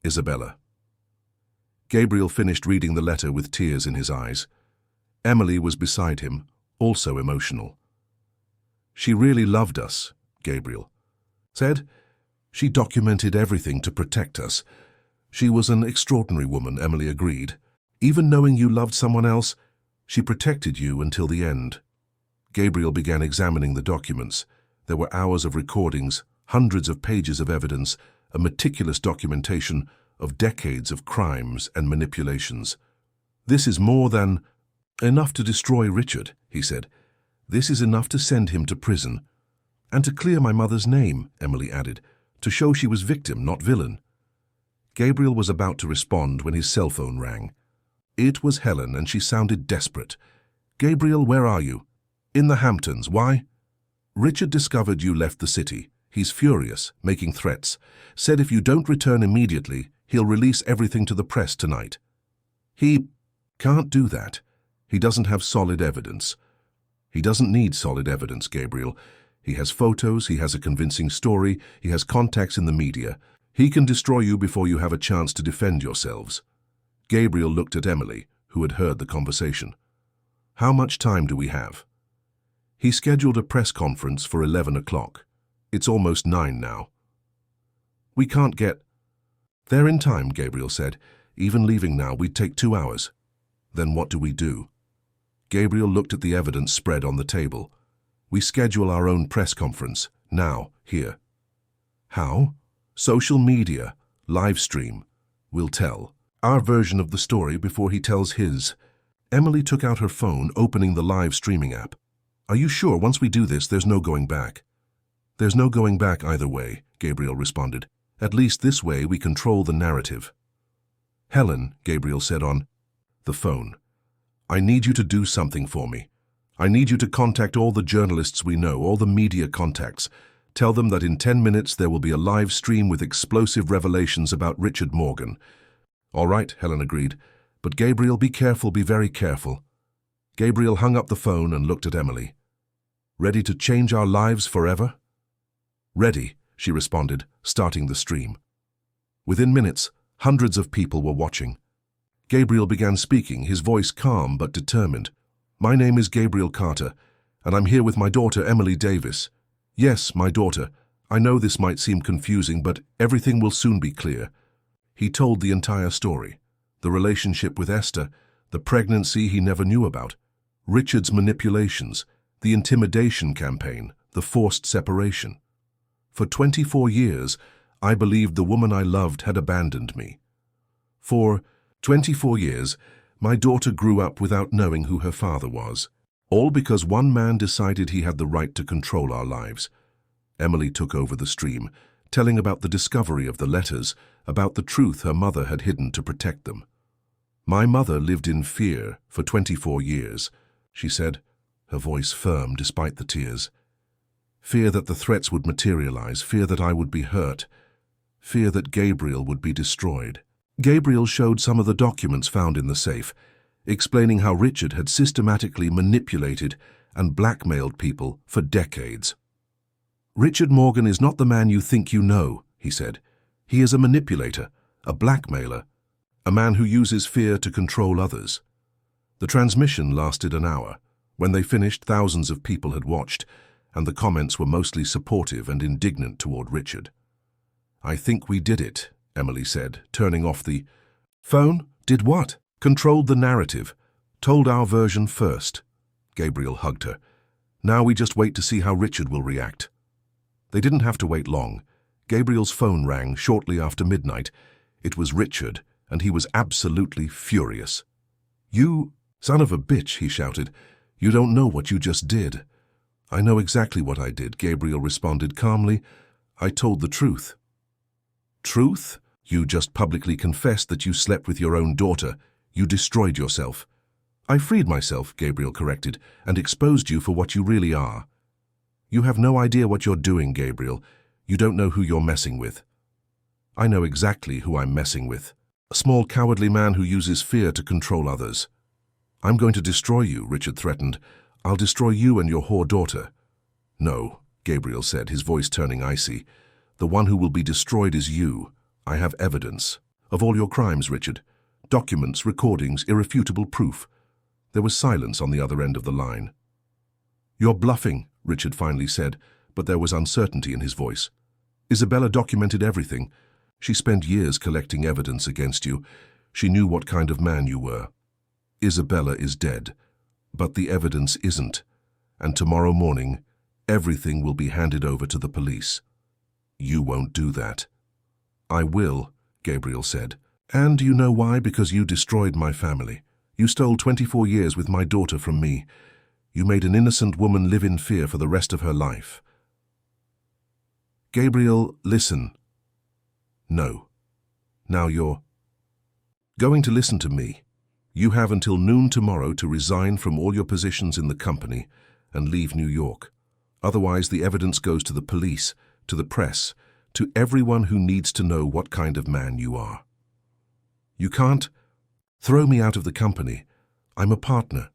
Isabella. Gabriel finished reading the letter with tears in his eyes. Emily was beside him, also emotional. She really loved us, Gabriel said. She documented everything to protect us. She was an extraordinary woman, Emily agreed. Even knowing you loved someone else, she protected you until the end. Gabriel began examining the documents. There were hours of recordings, hundreds of pages of evidence, a meticulous documentation of decades of crimes and manipulations. This is more than enough to destroy Richard, he said. This is enough to send him to prison. And to clear my mother's name, Emily added, to show she was victim, not villain. Gabriel was about to respond when his cell phone rang. It was Helen, and she sounded desperate. Gabriel, where are you? In the Hamptons. Why? Richard discovered you left the city. He's furious, making threats. Said if you don't return immediately, he'll release everything to the press tonight. He can't do that. He doesn't have solid evidence. He doesn't need solid evidence, Gabriel. He has photos, he has a convincing story, he has contacts in the media. He can destroy you before you have a chance to defend yourselves. Gabriel looked at Emily, who had heard the conversation. How much time do we have? He scheduled a press conference for 11 o'clock. It's almost 9 now. We can't get... They're in time, Gabriel said. Even leaving now, we'd take 2 hours. Then what do we do? Gabriel looked at the evidence spread on the table. We schedule our own press conference, now, here. How? Social media, live stream. We'll tell our version of the story before he tells his. Emily took out her phone, opening the live streaming app. Are you sure once we do this, there's no going back? There's no going back either way, Gabriel responded. At least this way we control the narrative. Helen, Gabriel said on the phone, I need you to do something for me. I need you to contact all the journalists we know, all the media contacts. Tell them that in 10 minutes there will be a live stream with explosive revelations about Richard Morgan. All right, Helen agreed. But Gabriel, be careful, be very careful. Gabriel hung up the phone and looked at Emily. Ready to change our lives forever? Ready, she responded, starting the stream. Within minutes, hundreds of people were watching. Gabriel began speaking, his voice calm but determined. My name is Gabriel Carter, and I'm here with my daughter Emily Davis. Yes, my daughter. I know this might seem confusing, but everything will soon be clear. He told the entire story. The relationship with Esther, the pregnancy he never knew about, Richard's manipulations, the intimidation campaign, the forced separation. For 24 years, I believed the woman I loved had abandoned me. For 24 years, my daughter grew up without knowing who her father was, all because one man decided he had the right to control our lives. Emily took over the stream, telling about the discovery of the letters, about the truth her mother had hidden to protect them. My mother lived in fear for 24 years, she said, her voice firm despite the tears. Fear that the threats would materialize, fear that I would be hurt, fear that Gabriel would be destroyed. Gabriel showed some of the documents found in the safe, explaining how Richard had systematically manipulated and blackmailed people for decades. Richard Morgan is not the man you think you know, he said. He is a manipulator, a blackmailer, a man who uses fear to control others. The transmission lasted an hour. When they finished, thousands of people had watched, and the comments were mostly supportive and indignant toward Richard. I think we did it, Emily said, turning off the phone. Did what? Controlled the narrative. Told our version first. Gabriel hugged her. Now we just wait to see how Richard will react. They didn't have to wait long. Gabriel's phone rang shortly after midnight. It was Richard, and he was absolutely furious. You son of a bitch, he shouted. You don't know what you just did. I know exactly what I did, Gabriel responded calmly. I told the truth. Truth? You just publicly confessed that you slept with your own daughter. You destroyed yourself. I freed myself, Gabriel corrected, and exposed you for what you really are. You have no idea what you're doing, Gabriel. You don't know who you're messing with. I know exactly who I'm messing with. A small, cowardly man who uses fear to control others. I'm going to destroy you, Richard threatened. I'll destroy you and your whore daughter. No, Gabriel said, his voice turning icy. The one who will be destroyed is you. I have evidence. Of all your crimes, Richard. Documents, recordings, irrefutable proof. There was silence on the other end of the line. You're bluffing, Richard finally said, but there was uncertainty in his voice. Isabella documented everything. She spent years collecting evidence against you. She knew what kind of man you were. Isabella is dead, but the evidence isn't, and tomorrow morning, everything will be handed over to the police. You won't do that. I will, Gabriel said. And you know why? Because you destroyed my family. You stole 24 years with my daughter from me. You made an innocent woman live in fear for the rest of her life. Gabriel, listen. No. Now you're going to listen to me. You have until noon tomorrow to resign from all your positions in the company and leave New York. Otherwise, the evidence goes to the police, to the press, to everyone who needs to know what kind of man you are. You can't throw me out of the company. I'm a partner.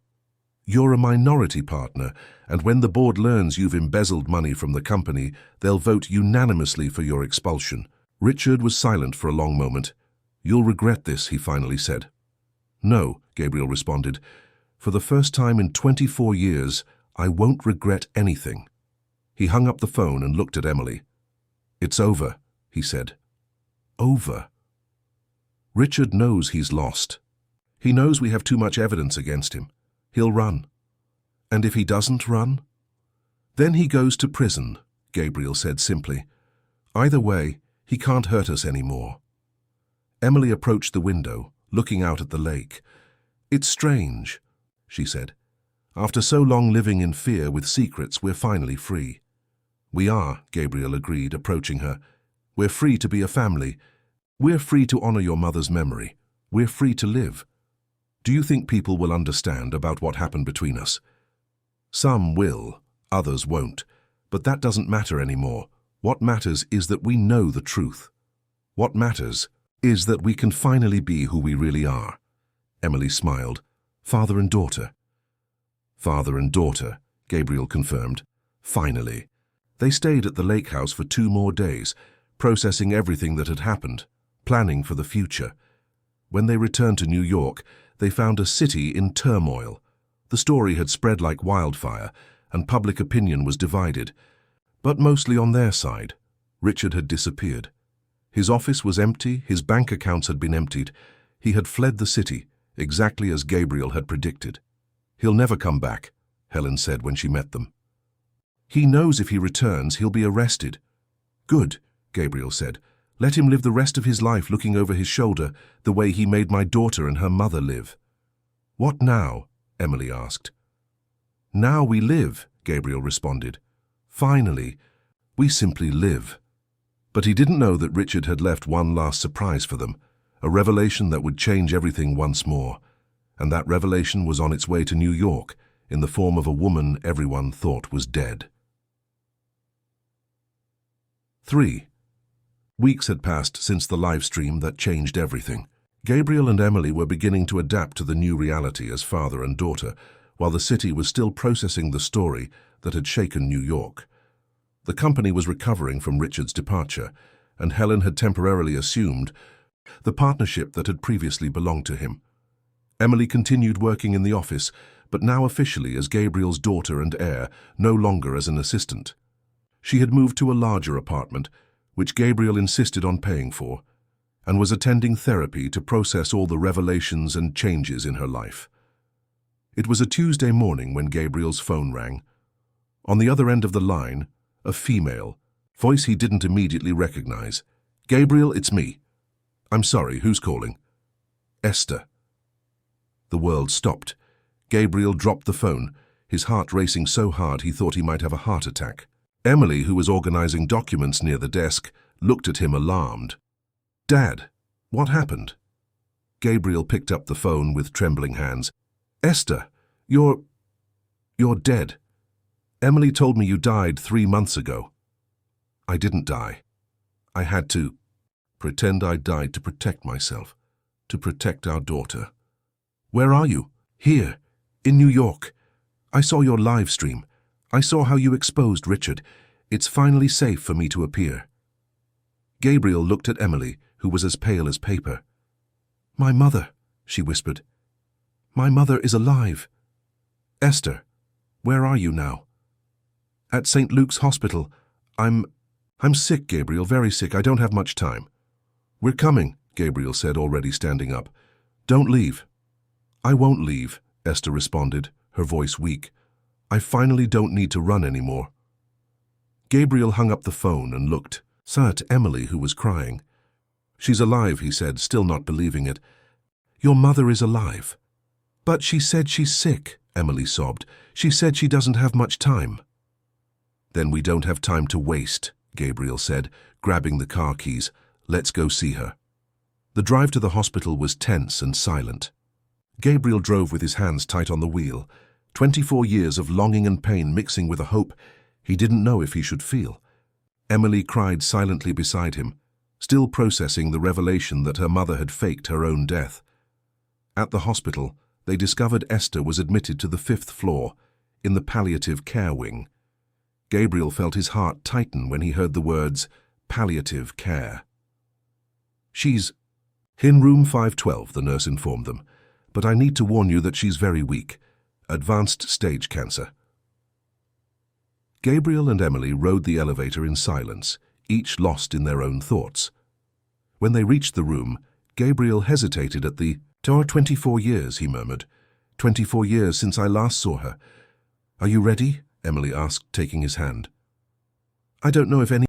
You're a minority partner, and when the board learns you've embezzled money from the company, they'll vote unanimously for your expulsion. Richard was silent for a long moment. You'll regret this, he finally said. No, Gabriel responded. For the first time in 24 years, I won't regret anything. He hung up the phone and looked at Emily. It's over, he said. Over? Richard knows he's lost. He knows we have too much evidence against him. He'll run. And if he doesn't run? Then he goes to prison, Gabriel said simply. Either way, he can't hurt us anymore. Emily approached the window, looking out at the lake. It's strange, she said. After so long living in fear with secrets, we're finally free. We are, Gabriel agreed, approaching her. We're free to be a family. We're free to honor your mother's memory. We're free to live. Do you think people will understand about what happened between us? Some will, others won't. But that doesn't matter anymore. What matters is that we know the truth. What matters is that we can finally be who we really are. Emily smiled. Father and daughter. Father and daughter, Gabriel confirmed. Finally. They stayed at the lake house for 2 more days, processing everything that had happened, planning for the future. When they returned to New York, they found a city in turmoil. The story had spread like wildfire, and public opinion was divided. But mostly on their side. Richard had disappeared. His office was empty, his bank accounts had been emptied. He had fled the city, exactly as Gabriel had predicted. He'll never come back, Helen said when she met them. He knows if he returns, he'll be arrested. Good, Gabriel said. Let him live the rest of his life looking over his shoulder the way he made my daughter and her mother live. What now? Emily asked. Now we live, Gabriel responded. Finally, we simply live. But he didn't know that Richard had left one last surprise for them, a revelation that would change everything once more. And that revelation was on its way to New York, in the form of a woman everyone thought was dead. 3. Weeks had passed since the live stream that changed everything. Gabriel and Emily were beginning to adapt to the new reality as father and daughter, while the city was still processing the story that had shaken New York. The company was recovering from Richard's departure, and Helen had temporarily assumed the partnership that had previously belonged to him. Emily continued working in the office, but now officially as Gabriel's daughter and heir, no longer as an assistant. She had moved to a larger apartment, which Gabriel insisted on paying for, and was attending therapy to process all the revelations and changes in her life. It was a Tuesday morning when Gabriel's phone rang. On the other end of the line, a female, voice he didn't immediately recognize. Gabriel, it's me. I'm sorry, who's calling? Esther. The world stopped. Gabriel dropped the phone, his heart racing so hard he thought he might have a heart attack. Emily, who was organizing documents near the desk, looked at him alarmed. Dad, what happened? Gabriel picked up the phone with trembling hands. Esther, you're dead. Emily told me you died 3 months ago. I didn't die. I had to pretend I died to protect myself, to protect our daughter. Where are you? Here, in New York. I saw your live stream. I saw how you exposed Richard. It's finally safe for me to appear. Gabriel looked at Emily, who was as pale as paper. My mother, she whispered. My mother is alive. Esther, where are you now? At St. Luke's Hospital. I'm sick, Gabriel, very sick. I don't have much time. We're coming, Gabriel said, already standing up. Don't leave. I won't leave, Esther responded, her voice weak. I finally don't need to run anymore. Gabriel hung up the phone and looked at Emily, who was crying. She's alive, he said, still not believing it. Your mother is alive. But she said she's sick, Emily sobbed. She said she doesn't have much time. Then we don't have time to waste, Gabriel said, grabbing the car keys. Let's go see her. The drive to the hospital was tense and silent. Gabriel drove with his hands tight on the wheel, 24 years of longing and pain mixing with a hope he didn't know if he should feel. Emily cried silently beside him, still processing the revelation that her mother had faked her own death. At the hospital, they discovered Esther was admitted to the 5th floor, in the palliative care wing. Gabriel felt his heart tighten when he heard the words, palliative care. She's in room 512, the nurse informed them. but I need to warn you that she's very weak. Advanced stage cancer. Gabriel and Emily rode the elevator in silence, each lost in their own thoughts. When they reached the room, Gabriel hesitated at the 24 years, he murmured. 24 years since I last saw her. Are you ready? Emily asked, taking his hand. I don't know if any